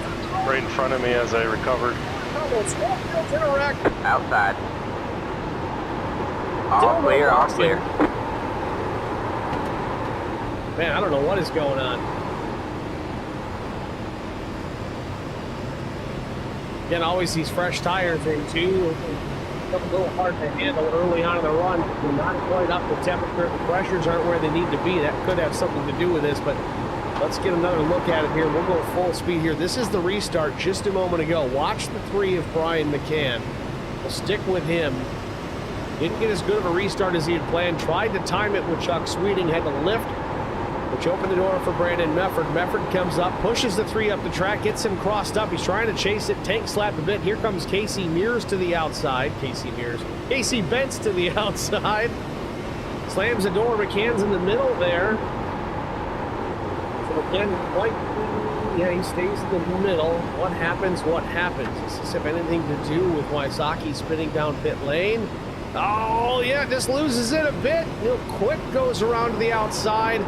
in front of me as I recovered. almost in a wreck. Outside. All clear, all clear. Man, I don't know what is going on. Again, always these fresh tires in too. A little hard to handle early on in the run. They're not quite up to temperature. The pressures aren't where they need to be. That could have something to do with this, but let's get another look at it here. We'll go full speed here. This is the restart just a moment ago. Watch the 3 of Brian McCann. We'll stick with him. Didn't get as good of a restart as he had planned. Tried to time it with Chuck Sweeting. Had to lift, which opened the door for Brandon Mefford. Mefford comes up, pushes the 3 up the track, gets him crossed up. He's trying to chase it, tank slap a bit. Here comes Casey Mears to the outside. Casey Bentz to the outside. Slams the door. McCann's in the middle there. So again, he stays in the middle. What happens? Does this have anything to do with Wysocki spinning down pit lane? Oh, yeah, just loses it a bit. Real quick goes around to the outside.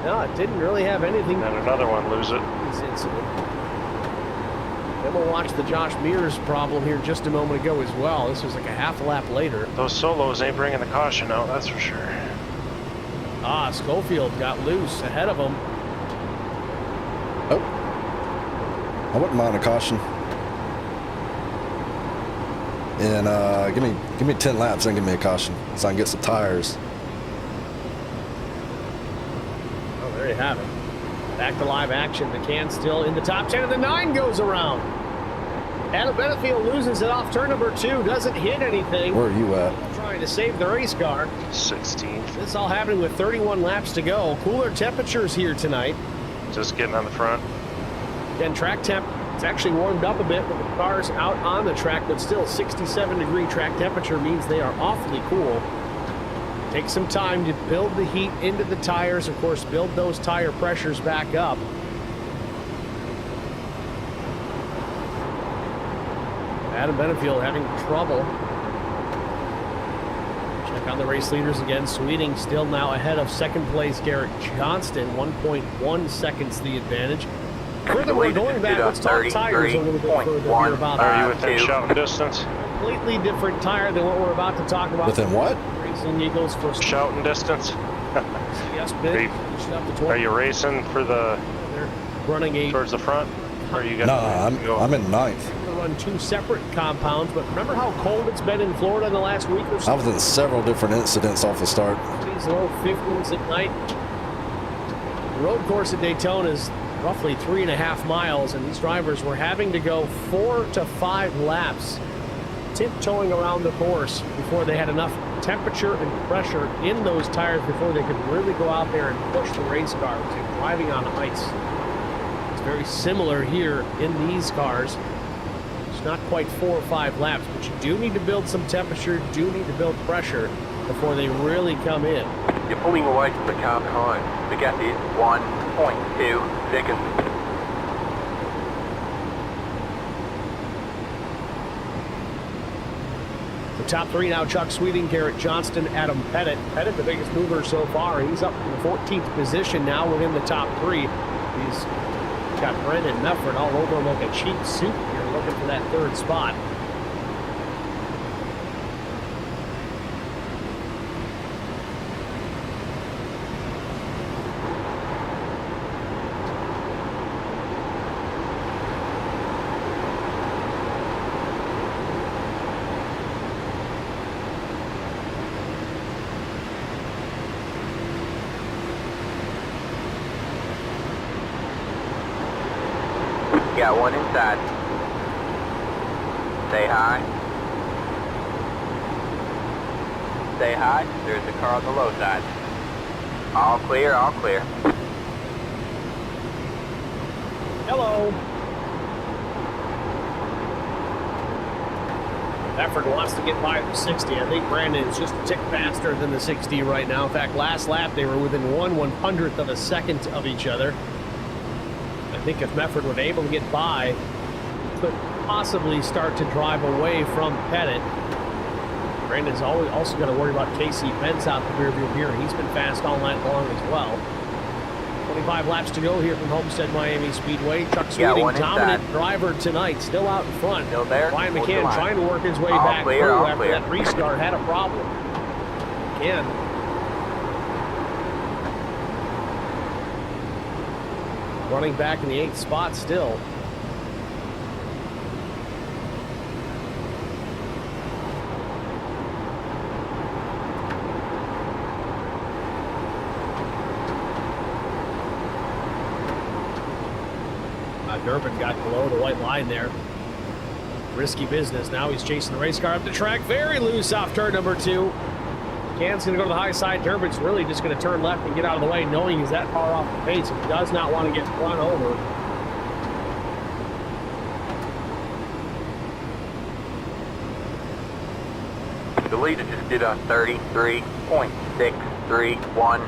No, it didn't really have anything. And another one lose it. This incident. Then we'll watch the Josh Mears problem here just a moment ago as well. This was like a half lap later. Those solos ain't bringing the caution out, that's for sure. Schofield got loose ahead of him. Oh. I wouldn't mind a caution. And give me 10 laps and give me a caution so I can get some tires. Oh, there you have it. Back to live action. McCann still in the top 10, and the 9 goes around. Adam Benefield loses it off turn number 2. Doesn't hit anything. Where are you at? Trying to save the race car. 16th. This all happening with 31 laps to go. Cooler temperatures here tonight. Just getting on the front. Again, track temp, it's actually warmed up a bit with the cars out on the track, but still 67-degree track temperature means they are awfully cool. Take some time to build the heat into the tires, of course, build those tire pressures back up. Adam Benefield having trouble. Check on the race leaders again. Sweeting still now ahead of second place Garrett Johnston, 1.1 seconds the advantage. Furthermore, going back, let's talk tires a little bit further here about Are you within shouting distance? Completely different tire than what we're about to talk about. Within what? Racing Eagles for Shouting distance? yes, Are you racing for the running towards the front? Or are you No, I'm in 9th. Run 2 separate compounds, but remember how cold it's been in Florida in the last week or so? I was in several different incidents off the start. These low 50s at night. The road course at Daytona is roughly 3.5 miles, and these drivers were having to go 4 to 5 laps tiptoeing around the course before they had enough temperature and pressure in those tires before they could really go out there and push the race car to driving on ice. It's very similar here in these cars. It's not quite 4 or 5 laps, but you do need to build some temperature, do need to build pressure before they really come in. You're pulling away from the car behind. The gap is 1.2 seconds. The top 3 now: Chuck Sweeting, Garrett Johnston, Adam Pettit. Pettit, the biggest mover so far. He's up in the 14th position now within the top 3. He's got Brandon Mefford all over him like a cheap suit here, looking for that 3rd spot. Got one inside. Stay high. Stay high. There's a car on the low side. All clear, all clear. Hello. Effort wants to get by the 60. I think Brandon is just a tick faster than the 60 right now. In fact, last lap they were within 1/100th of a second of each other. I think if Mefford were able to get by, could possibly start to drive away from Pettit. Brandon's also got to worry about Casey Benz out the rear view mirror. He's been fast all night long as well. 25 laps to go here from Homestead Miami Speedway. Chuck Sweeting, dominant driver tonight, still out in front. Still there. Ryan McCann trying to work his way All back clear, through all after clear. that restart had a problem. McCann running back in the 8th spot still. Durbin got below the white line there. Risky business. Now he's chasing the race car up the track. Very loose off turn number 2. Can's going to go to the high side. Durbin's really just going to turn left and get out of the way, knowing he's that far off the pace. He does not want to get run over. The leader just did a 33.631.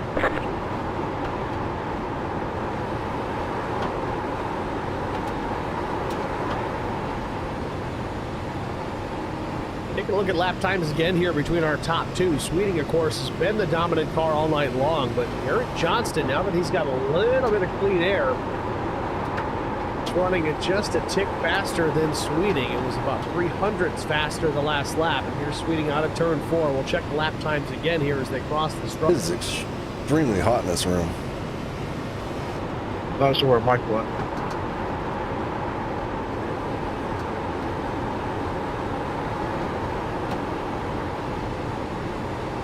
Take a look at lap times again here between our top 2. Sweeting, of course, has been the dominant car all night long, but Eric Johnston, now that he's got a little bit of clean air, is running at just a tick faster than Sweeting. It was about 300ths faster the last lap, and here's Sweeting out of turn 4. We'll check the lap times again here as they cross the struggle. It is extremely hot in this room. Not sure where Mike went.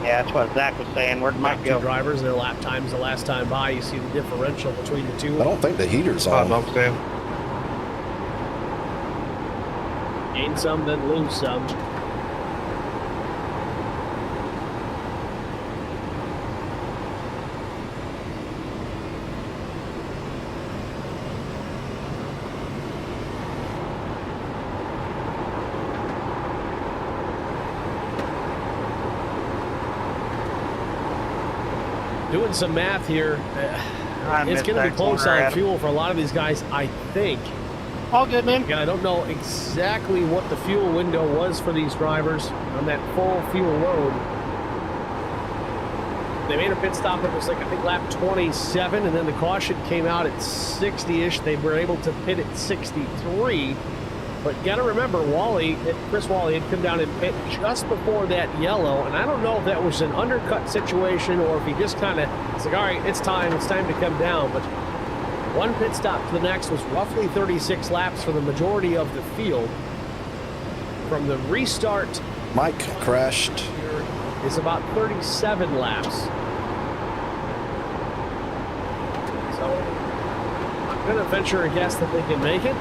Yeah, that's what Zach was saying. Where'd Mike Top go? 2 drivers, their lap times the last time by. You see the differential between the two. I don't think the heater's on. Sam. Gain some, then lose some. Doing some math here. It's going to be close on fuel for a lot of these guys, I think. All good, man. Again, I don't know exactly what the fuel window was for these drivers on that full fuel load. They made a pit stop that was like, I think, lap 27, and then the caution came out at 60-ish. They were able to pit at 63. But got to remember, Chris Wally had come down and pit just before that yellow, and I don't know if that was an undercut situation or if he just kind of was like, all right, it's time to come down. But one pit stop to the next was roughly 36 laps for the majority of the field. From the restart, Mike crashed. is about 37 laps. So I'm going to venture a guess that they can make it.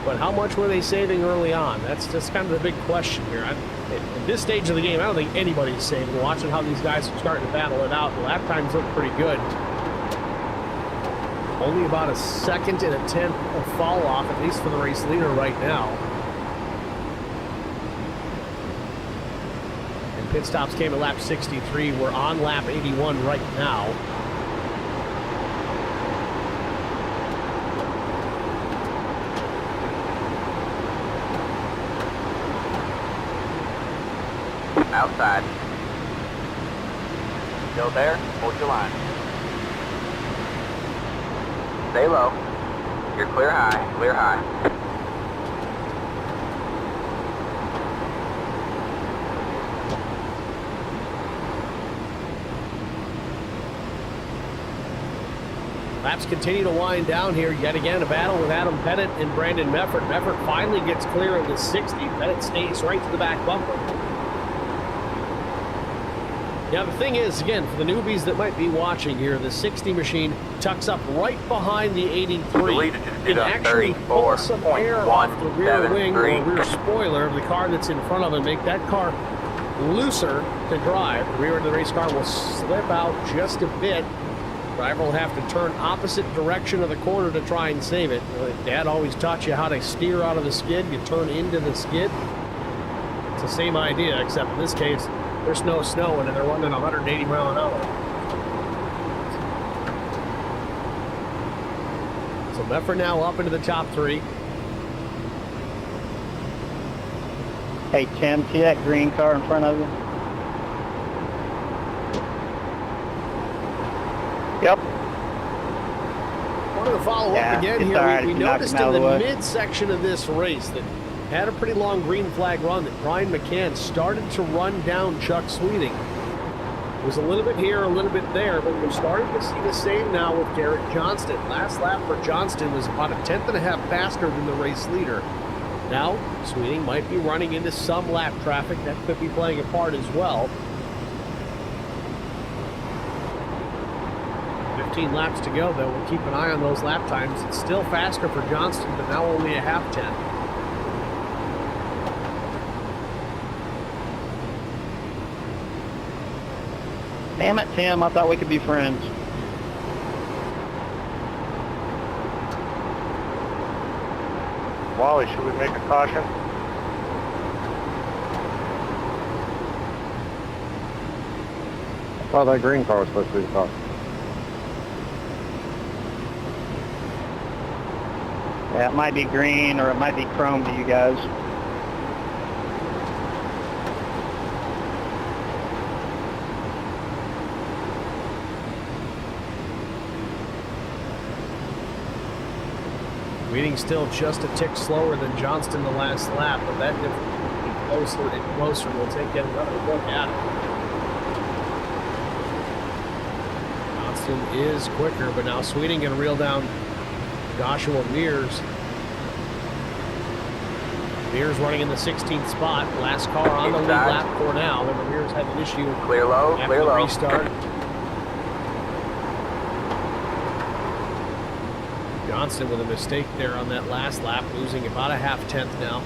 But how much were they saving early on? That's just kind of the big question here. At this stage of the game, I don't think anybody's saving. Watching how these guys are starting to battle it out, the lap times look pretty good. Only about a second and a tenth of fall off, at least for the race leader right now. And pit stops came at lap 63. We're on lap 81 right now. Outside. Still there? Hold your line. Stay low. You're clear high. Clear high. Laps continue to wind down here. Yet again, a battle with Adam Pettit and Brandon Mefford. Mefford finally gets clear of the 60. Pettit stays right to the back bumper. Now, the thing is, again, for the newbies that might be watching here, the 60 machine tucks up right behind the 83. It can actually pull some air off the rear wing or rear spoiler of the car that's in front of it, make that car looser to drive. The rear end of the race car will slip out just a bit. Driver will have to turn opposite direction of the corner to try and save it. Dad always taught you how to steer out of the skid. You turn into the skid. It's the same idea, except in this case, there's no snow and they're running 180 miles an hour. So Meffert now up into the top 3. Hey, Tim, see that green car in front of you? Yep. Wanted to follow up again here. Right. We noticed in the midsection of this race that had a pretty long green flag run that Brian McCann started to run down Chuck Sweeting. It was a little bit here, a little bit there, but we're starting to see the same now with Garrett Johnston. Last lap for Johnston was about a 1/10.5 faster than the race leader. Now, Sweeting might be running into some lap traffic. That could be playing a part as well. 15 laps to go, though. We'll keep an eye on those lap times. It's still faster for Johnston, but now only a 1/2 Damn it, Tim, I thought we could be friends. Wally, should we make a caution? Well, that green car was supposed to be the car. Yeah, it might be green or it might be chrome to you guys. Sweeting's still just a tick slower than Johnston the last lap, but that difference will be closer and closer. We'll take yet another look at it. Johnston is quicker, but now Sweeting can reel down Joshua Mears. Mears running in the 16th spot. Last car on the lead lap for now. Remember, Mears had an issue Clear low, after clear the low. restart. Johnston with a mistake there on that last lap, losing about a 1/2 now.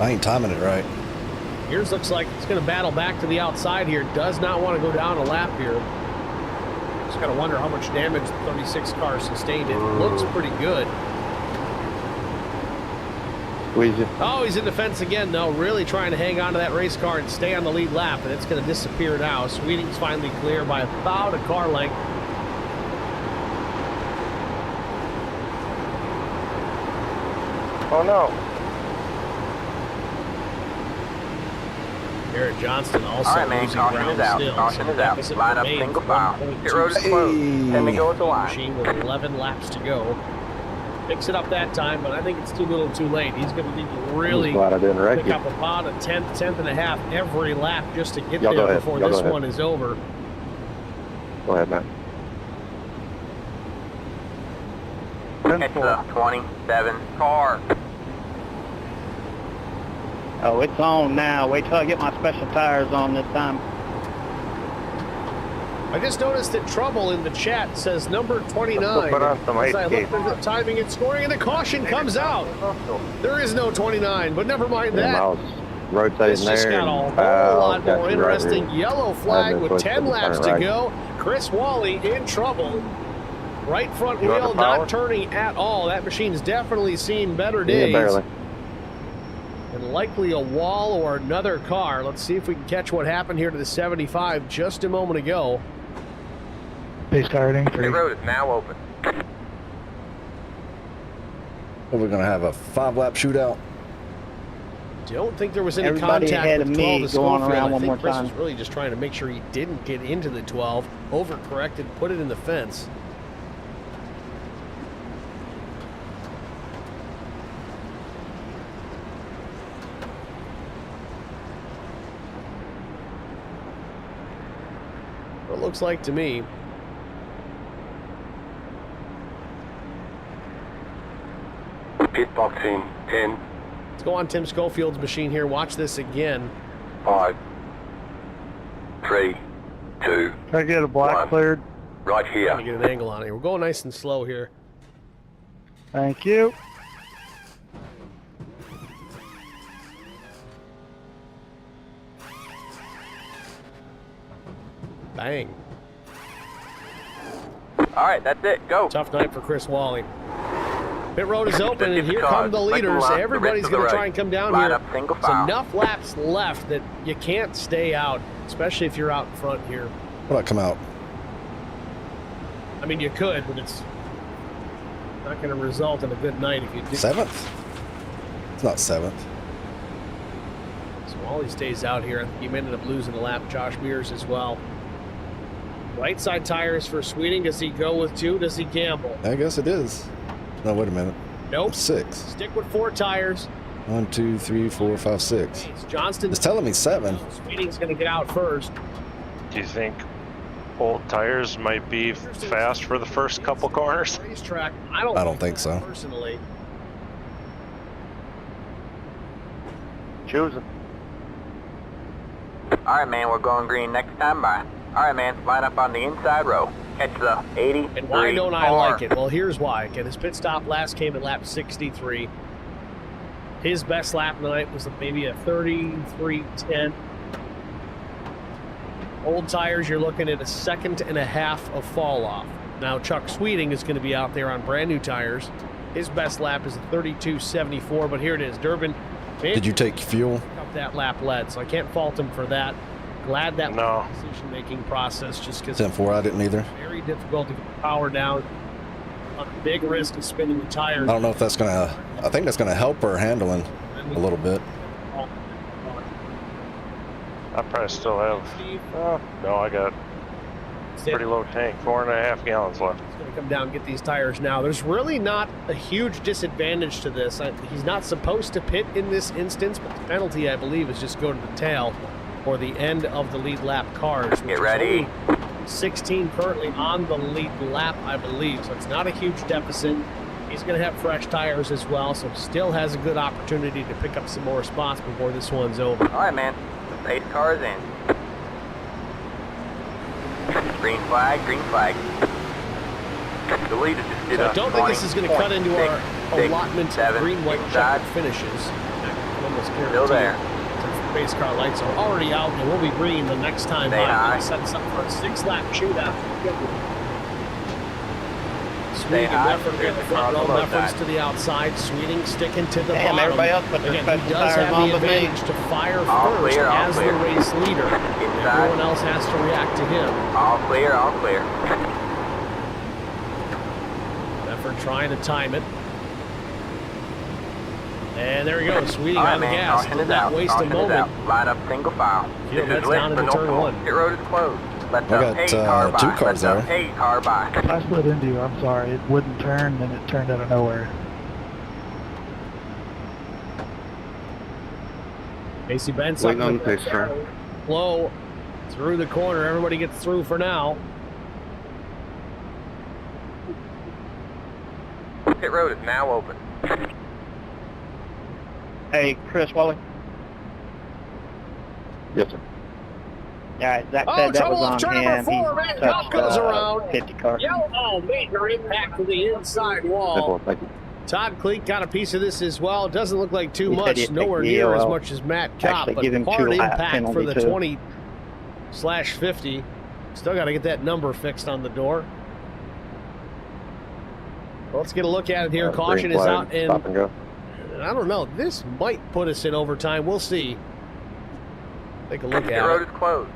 I ain't timing it right. Mears looks like it's going to battle back to the outside here. Does not want to go down a lap here. Just got to wonder how much damage the 36 car sustained. It looks pretty good. Squeeze it. Oh, he's in the fence again, though. Really trying to hang on to that race car and stay on the lead lap, and it's going to disappear now. Sweeting's finally clear by about a car length. Oh no. Garrett Johnston also All right, man, losing caution ground is out. still. Caution So is out. deficit Line up remains single file. 1.26. Pit road is closed. Let me go with the line. Machine with 11 laps to go. Picks it up that time, but I think it's too little too late. He's going to need to really I'm glad I didn't wreck pick you. up about a 10.5 every lap just to get Y'all go there ahead. before Y'all go this ahead. one is over. Go ahead, Matt. It's the 27 car. Oh, it's on now. Wait till I get my special tires on this time. I just noticed that Trouble in the chat says number 29. Let's put on some As I ice look skates. at the timing and scoring, and the caution comes out. There is no 29, but never mind And I that. was rotating This just there got a and whole lot got more you right interesting. here. Yellow flag Had to with push 10 it, laps turn to right. go. Chris Wally in trouble. Right front You want wheel the power? not turning at all. That machine's definitely seen better Yeah, days. barely. And likely a wall or another car. Let's see if we can catch what happened here to the 75 just a moment ago. They starting Pit road is now open. Are we going to have a 5-lap shootout? Don't think there was any Everybody contact ahead with of 12 me to going Schofield. around I one think more Chris time. was really just trying to make sure he didn't get into the 12, overcorrected, put it in the fence. it looks like to me. Pit box in 10. Let's go on Tim Schofield's machine here. Watch this again. 5, 3, 2. Can I get a black 1. cleared? Right Trying here. to get an angle on it. We're going nice and slow here. Thank you. Bang. All right, that's it. Go. Tough night for Chris Wally. Pit road is open, and here Cars. come the Make them leaders. left, the Everybody's rest of going the to try right. and come down Line here. up single There's file. enough laps left that you can't stay out, especially if you're out in front here. What about come out? I mean, you could, but it's not going to result in a good night if you do. 7th? It's not 7th. So Wally stays out here. I think he ended up losing a lap. Josh Mears as well. Right side tires for Sweeting. Does he go with 2? Does he gamble? I guess it is. No, wait a minute. Nope. 6. Stick with 4 tires. 1, 2, 3, 4, 5, 6. Johnston. It's telling me 7. Sweeting's going to get out first. Do you think old tires might be fast for the first couple corners? Racetrack. I don't think so. Personally. Choosing. All right, man, we're going green next time by. All right, man, line up on the inside row. Catch the 80. And why don't I like it? Well, here's why. Again, his pit stop last came at lap 63. His best lap tonight was maybe a 33.10. Old tires, you're looking at a 1.5 seconds of fall off. Now, Chuck Sweeting is going to be out there on brand new tires. His best lap is a 32.74, but here it is. Durbin. Did you take fuel? Up that lap led, so I can't fault him for that. Glad that No. decision-making process, just because 10-4, I didn't either. very difficult to get the power down. A big risk of spinning the tires. I don't know if that's going to... I think that's going to help her handling a little bit. I probably still have. No, I got pretty low tank. 4.5 gallons left. He's going to come down and get these tires now. There's really not a huge disadvantage to this. He's not supposed to pit in this instance, but the penalty, I believe, is just go to the tail or the end of the lead lap cars. Get ready. 16 currently on the lead lap, I believe. So it's not a huge deficit. He's going to have fresh tires as well, so still has a good opportunity to pick up some more spots before this one's over. All right, man. 8 cars in. Green flag, green flag. The leader just did So a I don't think this is going to cut into our 6, allotment 7 of green, white, inside. checker finishes. Almost Still guaranteed. there. Since the race car lights are already out, and we'll be green the next time Stay by. high. Sets up for a 6-lap shootout. Stay Sweeting high. effort There's in the the front car on row, the low Meffers side. to the outside, Sweeting sticking to the Damn, bottom. everybody else put their Again, special he does tires have on the but me. advantage to fire All first clear, all as clear. the race leader. Inside. Everyone else has to react to him. All clear, all clear. Effort trying to time it. And there he goes, Sweeting All right, on the man, gas. caution Did is not out. waste a Caution is moment. out. Line up single file. Field This is heads lit down for into no turn call. 1. Pit road is closed. Let I the got, 8 car by. 2 cars Let the there. 8 car by. I slid into you. I'm sorry. It wouldn't turn, and it turned out of nowhere. Casey Benson. Waiting on the pace car. Low through the corner. Everybody gets through for now. Pit road is now open. Hey, Chris Wally. Yes, sir. All right, Zach Oh, said that trouble was off on turn him. number 4, man. He Top touched goes around. 50 car. Yellow, major impact to the inside wall. Simple, thank you. Todd Cleek got a piece of this as well. It doesn't look like too He said much, he'd take nowhere the near as EOL. much as Matt Kopp, Actually, but give him hard 2 lap impact for penalty, the too. 20/50. Still got to get that number fixed on the door. Well, let's get a look at it here. Caution Green is flag, out, and stop and go. I don't know. This might put us in overtime. We'll see. Take a look Pit at road it. is closed.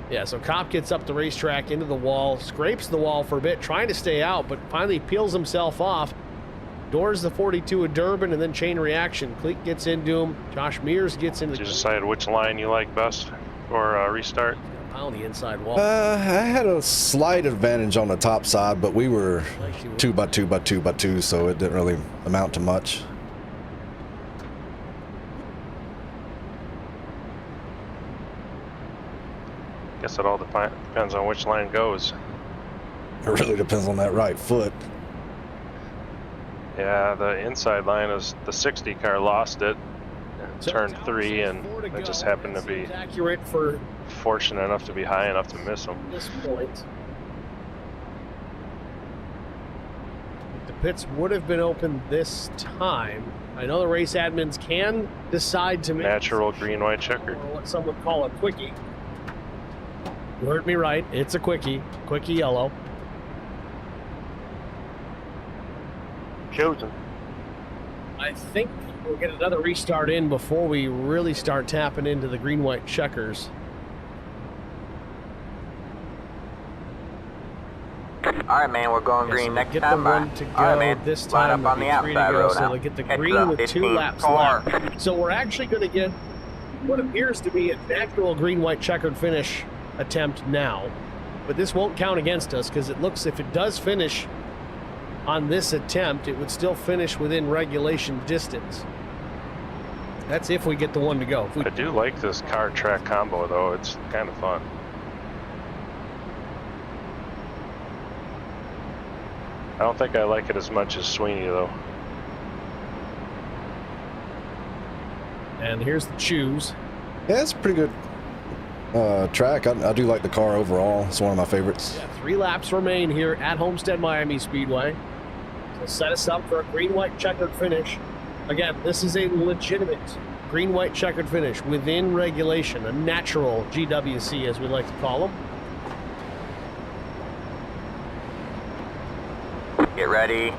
Yeah, so Kopp gets up the racetrack into the wall, scrapes the wall for a bit, trying to stay out, but finally peels himself off. Doors the 42 of Durbin, and then chain reaction. Cleek gets into him. Josh Mears gets into Did you decide which line you like best for restart? pound the inside wall. I had a slight advantage on the top side, but we were 2 by 2 by 2 by 2, so it didn't really amount to much. Guess it all depends on which line goes. It really depends on that right foot. Yeah, the inside line is the 60 car lost it. Turned 3, and I just happened to be accurate for fortunate enough to be high enough to miss them. this point. The pits would have been open this time. I know the race admins can decide to make Natural green, white, checkered. or what some would call a quickie. You heard me right. It's a quickie. Quickie yellow. Chosen. I think we'll get another restart in before we really start tapping into the green, white checkers. All right, man, we're going green next get time. the one to go All right, man. this Line time. up on the outside road so now. they'll get the Catch green with 2 15 laps car. left. So we're actually going to get what appears to be a natural green, white checkered finish attempt now. But this won't count against us because it looks, if it does finish on this attempt, it would still finish within regulation distance. That's if we get the one to go. If we I do like this car track combo though, it's kind of fun. I don't think I like it as much as Sweeney though. And here's the choose. Yeah, it's a pretty good track. I do like the car overall. It's one of my favorites. Yeah, 3 laps remain here at Homestead Miami Speedway. To set us up for a green-white checkered finish. Again, this is a legitimate green-white checkered finish within regulation, a natural GWC as we like to call them. Get ready.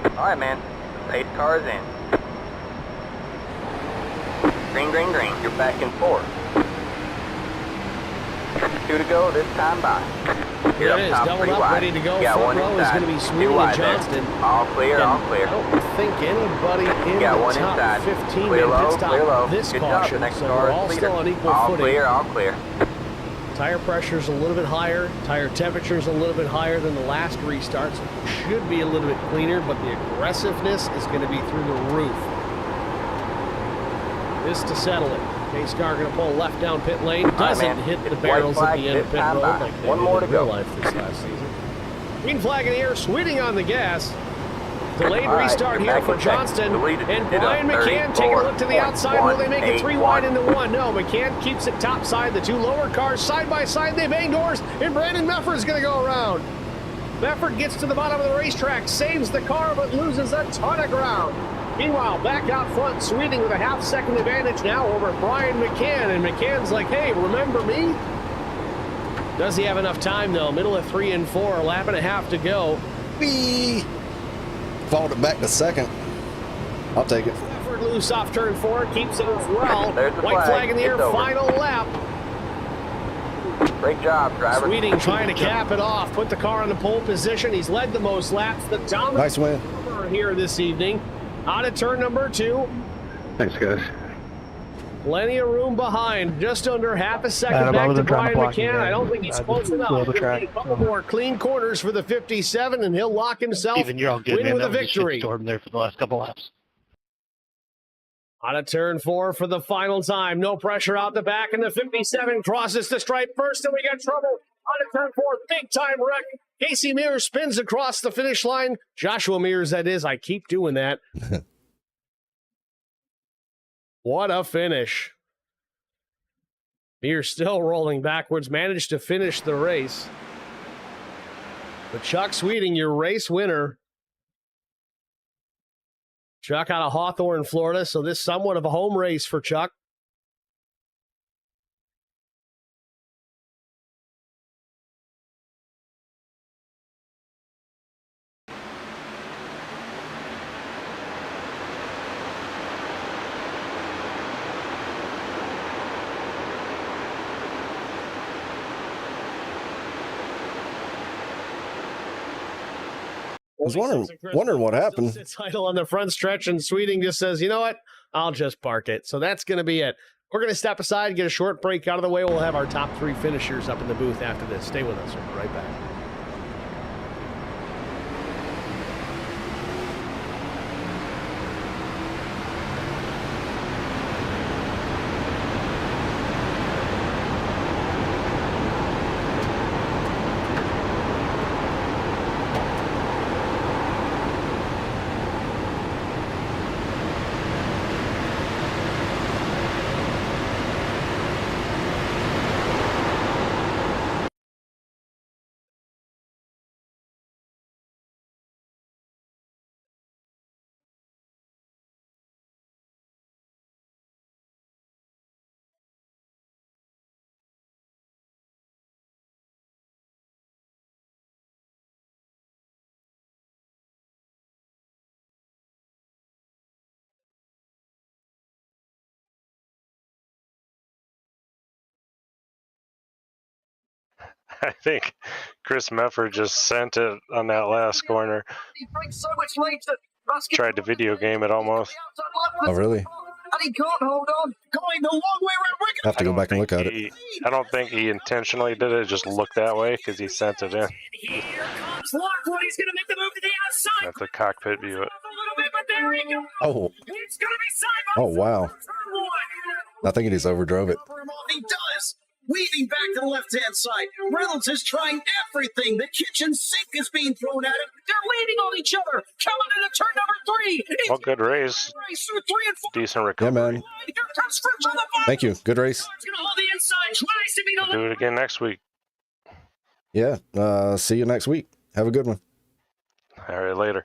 All right, man. Pace car's in. Green, green, green. You're back and forth. 2 to go this time by. Here it is, doubled up, ready to go. Front row is going to be Sweeney and Johnston. All clear, And all clear. I don't think anybody in Got the one top inside. 15 Clear made low, pit stop clear low. this Good job. caution, The next so car we're is all leader. still on equal all footing. clear, all clear. Tire pressure's a little bit higher. Tire temperature's a little bit higher than the last restart, so it should be a little bit cleaner, but the aggressiveness is going to be through the roof. This to settle it. Pace car going to pull left down pit lane. Doesn't hit the barrels at the end of pit road like they did in real life this last season. Green flag in the air, Sweeting on the gas. Delayed restart here for Johnston. And Brian McCann taking a look to the outside. Will they make it 3 wide into 1? No, McCann keeps it top side. The 2 lower cars side by side. They bang doors, and Brandon Mefford's going to go around. Mefford gets to the bottom of the racetrack, saves the car, but loses a ton of ground. Meanwhile, back out front, Sweeting with a half-second advantage now over Brian McCann. And McCann's like, hey, remember me? Does he have enough time, though? Middle of 3 and 4, a lap and a half to go. Whee! Followed it back to second. I'll take it. Effort loose off turn 4, keeps it as well. There's the White flag in the air, It's over. final lap. Great job, driver. Sweeting trying to cap it off, put the car in the pole position. He's led the most laps. The dominant Nice win. here this evening. Out of turn number 2. Thanks, guys. Plenty of room behind. Just under half a second Adam, I back to wasn't trying Brian to block you McCann. guys. I don't think he's I close just enough. slow the He'll track. need a couple more clean corners for the 57, and he'll lock himself Even you're all good, win man. with a That was a victory. shitstorm there for the last couple laps. Out of turn 4 for the final time. No pressure out the back, and the 57 crosses the stripe first, and we got trouble. Out of turn 4, big time wreck. Casey Mears spins across the finish line. Joshua Mears, that is. I keep doing that. What a finish. Mears still rolling backwards, managed to finish the race. But Chuck Sweeting, your race winner. Chuck out of Hawthorne, Florida, so this somewhat of a home race for Chuck. I was wondering what happened. Title on the front stretch, and Sweeting just says, you know what? I'll just park it. So that's going to be it. We're going to step aside, get a short break out of the way. We'll have our top 3 finishers up in the booth after this. Stay with us. We'll be right back. I think Chris Meffer just sent it on that last corner. He brings so much later. Tried to video game it almost. Oh, really? And he can't hold on. Going the long way around. I have to go back and look at it. I don't think he intentionally did it. Just looked that way because he sent it in. Here comes Lockwood. He's going to make the move to the outside. That's a cockpit view. A little bit, but there he goes. Oh. It's going to be side by Oh, wow. I think he just overdrove it. He does. Weaving back to the left-hand side. Reynolds is trying everything. The kitchen sink is being thrown at him. They're leaning on each other. Coming into turn number 3. Well, good race. Race through 3 and 4. Decent recovery. Yeah, man. Here comes Fritz on the bottom. Thank you. Good race. He's going to hold the inside. Tries to beat We'll do it again next week. Yeah. See you next week. Have a good one. All right, later.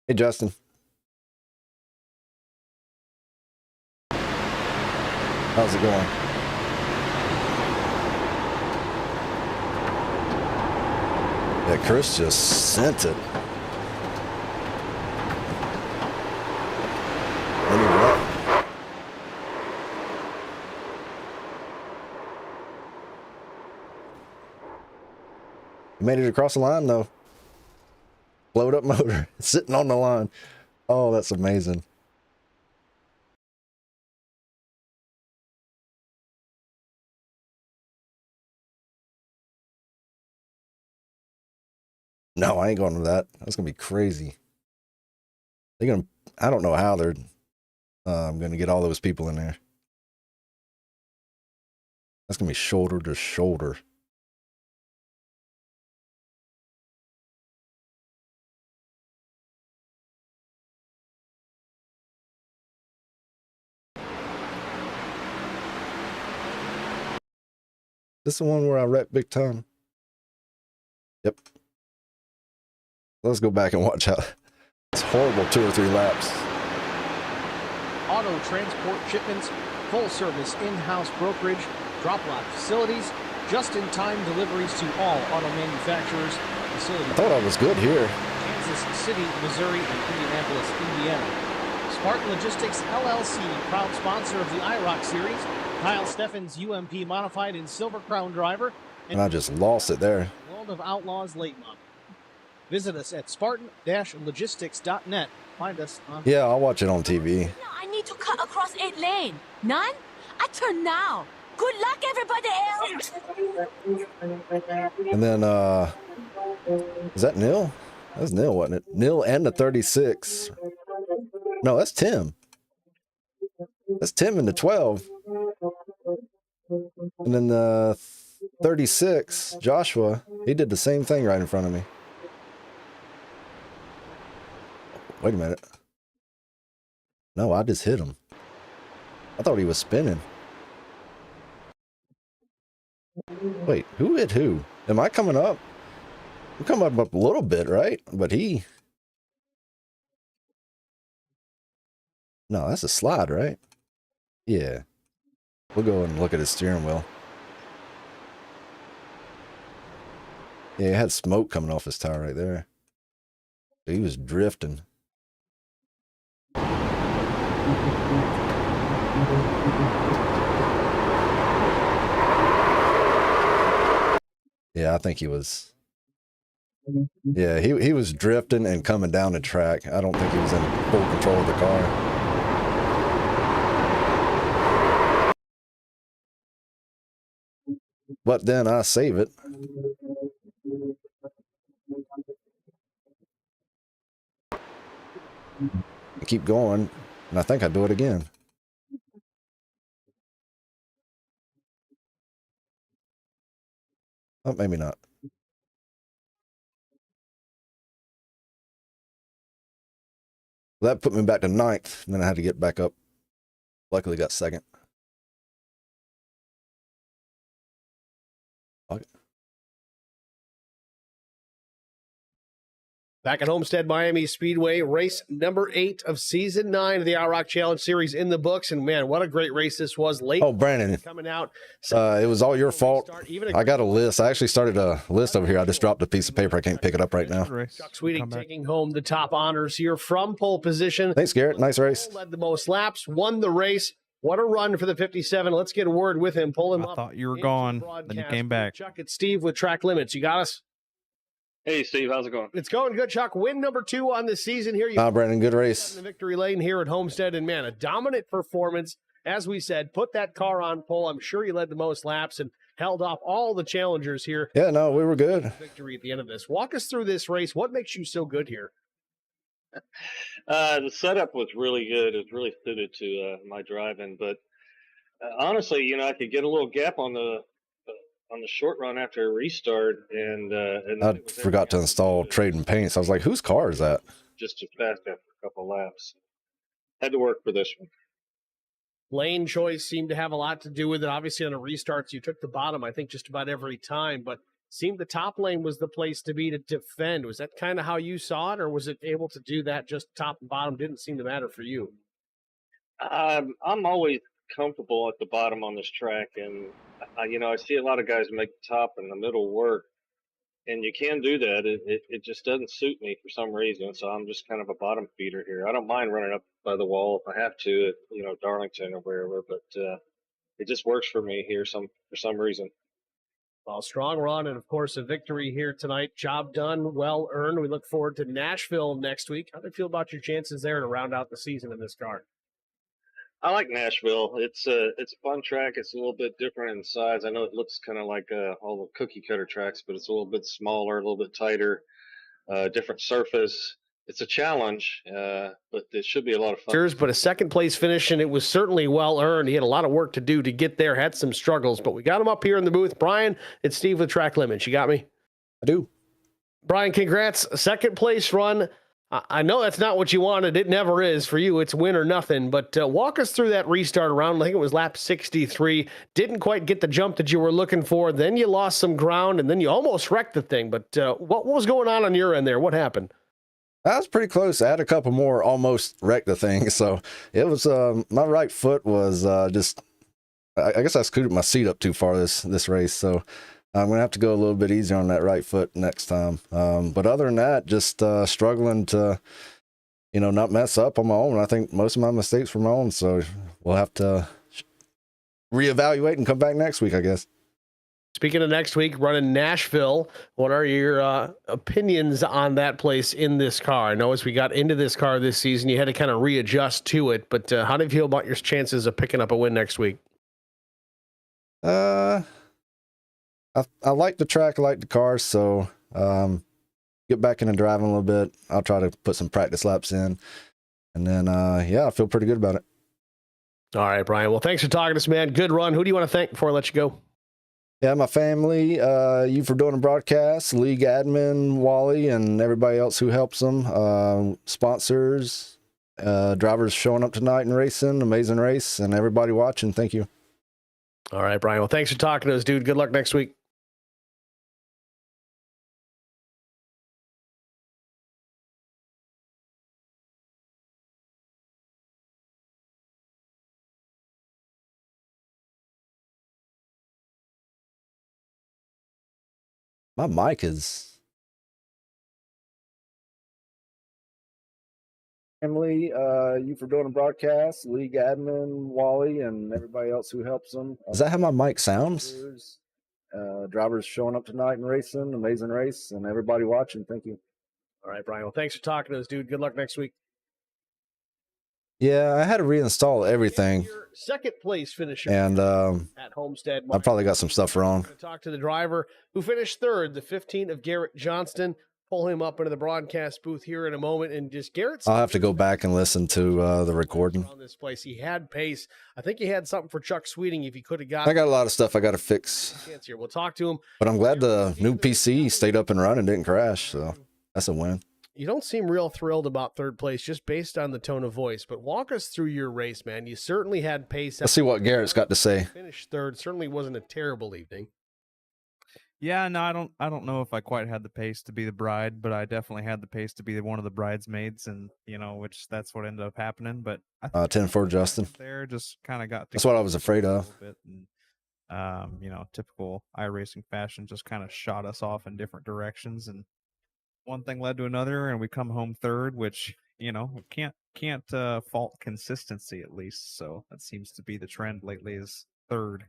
Hey, Justin. How's it going? Yeah, Chris just sent it. And he left. He made it across the line, though. Blowed up motor, sitting on the line. Oh, that's amazing. No, I ain't going to that. That's gonna be crazy. They're gonna. I don't know how they're gonna get all those people in there. That's gonna be shoulder to shoulder. This is the one where I wrecked big time. Yep. Let's go back and watch how it's horrible 2 or 3 laps. Auto transport shipments, full service in-house brokerage, drop lot facilities, just-in-time deliveries to all auto manufacturers, facilities. I thought I was good here. Kansas City, Missouri, and Indianapolis, Indiana. Spartan Logistics LLC, proud sponsor of the IROC series. Kyle Steffens, UMP modified in Silver Crown driver. And I just lost it there. World of Outlaws late model. Visit us at spartan-logistics.net. Find us on... Yeah, I'll watch it on TV. I need to cut across 8 lane. None? I turn now. Good luck, everybody else. And then, is that Neil? That's Neil, wasn't it? Neil and the 36. No, that's Tim. That's Tim in the 12. And then the 36, Joshua, he did the same thing right in front of me. Wait a minute. No, I just hit him. I thought he was spinning. Wait, who hit who? Am I coming up? I'm coming up a little bit, right? But he... No, that's a slide, right? Yeah. We'll go and look at his steering wheel. Yeah, he had smoke coming off his tire right there. He was drifting. Yeah, I think he was... Yeah, he was drifting and coming down the track. I don't think he was in full control of the car. But then I save it. I keep going, and I think I do it again. Oh, maybe not. That put me back to 9th, and then I had to get back up. Luckily got 2nd. Okay. Back at Homestead Miami Speedway, race number 8 of season 9 of the IROC Challenge Series in the books. And man, what a great race this was. Late. Oh, Brandon, coming out. it was all your fault. I got a list. I actually started a list over here. I just dropped a piece of paper. I can't pick it up right now. Chuck Sweeting taking home the top honors here from pole position. Thanks, Garrett. Nice race. Led the most laps, won the race. What a run for the 57. Let's get a word with him. Pull him up. I thought you were gone, then you came back. Chuck, it's Steve with Track Limits. You got us? Hey, Steve, how's it going? It's going good, Chuck. Win number 2 on the season here. Brandon, good race. The victory lane here at Homestead, and man, a dominant performance. As we said, put that car on pole. I'm sure you led the most laps and held off all the challengers here. Yeah, no, we were good. Victory at the end of this. Walk us through this race. What makes you so good here? The setup was really good. It was really suited to my driving, but honestly, you know, I could get a little gap on the short run after a restart, and I forgot to install trading paints. I was like, whose car is that? Just as fast after a couple laps. Had to work for this one. Lane choice seemed to have a lot to do with it. Obviously, on the restarts, you took the bottom, I think, just about every time, but seemed the top lane was the place to be to defend. Was that kind of how you saw it, or was it able to do that just top and bottom? Didn't seem to matter for you. I'm always comfortable at the bottom on this track, and I see a lot of guys make the top and the middle work, and you can do that. It just doesn't suit me for some reason, so I'm just kind of a bottom feeder here. I don't mind running up by the wall if I have to at Darlington or wherever, but it just works for me here for some reason. Well, strong run and, of course, a victory here tonight. Job done, well earned. We look forward to Nashville next week. How do you feel about your chances there to round out the season in this car? I like Nashville. It's a fun track. It's a little bit different in size. I know it looks kind of like all the cookie cutter tracks, but it's a little bit smaller, a little bit tighter, different surface. It's a challenge, but it should be a lot of fun. But a second place finish, and it was certainly well earned. He had a lot of work to do to get there, had some struggles, but we got him up here in the booth. Brian, it's Steve with Track Limits. You got me? I do. Brian, congrats. Second place run. I know that's not what you wanted. It never is. For you, it's win or nothing. But walk us through that restart around. I think it was lap 63. Didn't quite get the jump that you were looking for. Then you lost some ground, and then you almost wrecked the thing. But what was going on your end there? What happened? That was pretty close. I had a couple more almost wrecked the thing. So it was my right foot was just. I guess I screwed my seat up too far this race. So I'm going to have to go a little bit easier on that right foot next time. But other than that, just struggling to, not mess up on my own. I think most of my mistakes were my own. So we'll have to reevaluate and come back next week, I guess. Speaking of next week, running Nashville, what are your opinions on that place in this car? I know as we got into this car this season, you had to kind of readjust to it. But how do you feel about your chances of picking up a win next week? I like the track, I like the car, so get back into driving a little bit. I'll try to put some practice laps in, and then I feel pretty good about it. All right, Brian. Well, thanks for talking to us, man. Good run. Who do you want to thank before I let you go? Yeah, my family, you for doing the broadcast, league admin, Wally, and everybody else who helps them, sponsors, drivers showing up tonight and racing, amazing race, and everybody watching. Thank you. All right, Brian. Well, thanks for talking to us, dude. Good luck next week. My mic is. Family, you for doing the broadcast, league admin, Wally, and everybody else who helps them. Is that how my mic sounds? Drivers showing up tonight and racing, amazing race, and everybody watching. Thank you. All right, Brian. Well, thanks for talking to us, dude. Good luck next week. Yeah, I had to reinstall everything. Second place finisher. And at Homestead. I probably got some stuff wrong. Talk to the driver who finished third, the 15 of Garrett Johnston. Pull him up into the broadcast booth here in a moment, and just Garrett. I'll have to go back and listen to the recording. On this place, he had pace. I think he had something for Chuck Sweeting if he could have got. I got a lot of stuff I got to fix. Here, we'll talk to him. But I'm glad the new PC stayed up and running, didn't crash. So that's a win. You don't seem real thrilled about third place just based on the tone of voice, but walk us through your race, man. You certainly had pace. Let's see what Garrett's got to say. Finished third. Certainly wasn't a terrible evening. Yeah, no, I don't know if I quite had the pace to be the bride, but I definitely had the pace to be one of the bridesmaids, and which that's what ended up happening. But I think 10-4 Justin. there just kind of got. That's what I was afraid of. A little bit, and typical iRacing fashion, just kind of shot us off in different directions, and one thing led to another, and we come home third, which can't fault consistency at least. So that seems to be the trend lately is third.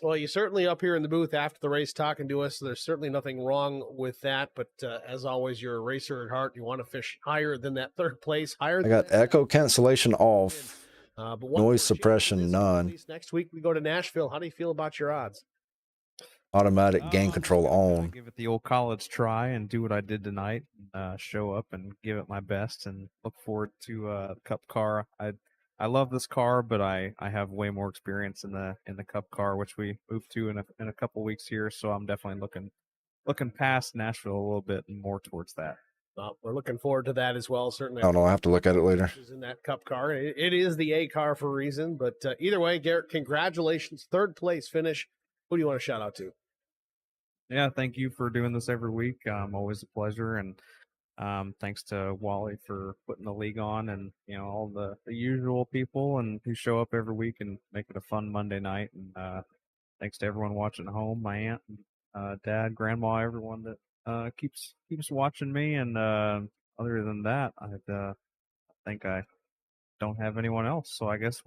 Well, you're certainly up here in the booth after the race talking to us. So there's certainly nothing wrong with that. But as always, you're a racer at heart. You want to fish higher than that third place. Higher. I got echo cancellation off, but noise suppression none, next week we go to Nashville. How do you feel about your odds? automatic gain control on. Give it the old college try and do what I did tonight. Show up and give it my best, and look forward to the Cup car. I love this car, but I have way more experience in the Cup car, which we move to in a couple weeks here. So I'm definitely looking past Nashville a little bit and more towards that. We're looking forward to that as well. Certainly. I don't know. I have to look at it later. In that Cup car, it is the A car for a reason. But either way, Garrett, congratulations, third place finish. Who do you want to shout out to? Yeah, thank you for doing this every week. Always a pleasure, and thanks to Wally for putting the league on, and all the usual people and who show up every week and make it a fun Monday night. And thanks to everyone watching at home, my aunt, and, dad, grandma, everyone that keeps watching me. And other than that, I think I don't have anyone else. So I guess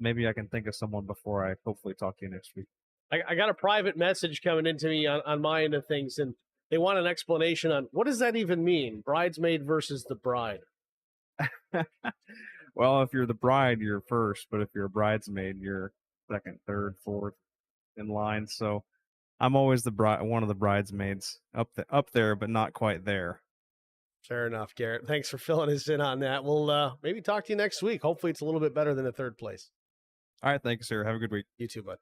maybe I can think of someone before I hopefully talk to you next week. I got a private message coming into me on my end of things, and they want an explanation on what does that even mean, bridesmaid versus the bride. Well, if you're the bride, you're first, but if you're a bridesmaid, you're second, third, fourth in line. So I'm always one of the bridesmaids up there, but not quite there. Fair enough, Garrett. Thanks for filling us in on that. We'll maybe talk to you next week. Hopefully it's a little bit better than a third place. All right. Thank you, sir. Have a good week. You too, bud.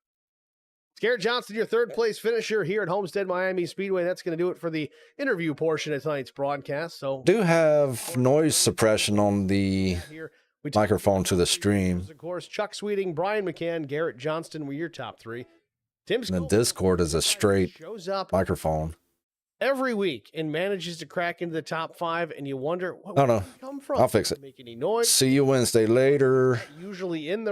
It's Garrett Johnston, your third place finisher here at Homestead Miami Speedway. That's going to do it for the interview portion of tonight's broadcast. So do have noise suppression on the microphone to the stream. Of course, Chuck Sweeting, Brian McCann, Garrett Johnston were your top three. Tim the Discord is a straight microphone every week and manages to crack into the top 5, and you wonder where did it come from? I'll fix it. Make any noise. See you Wednesday later. Usually in the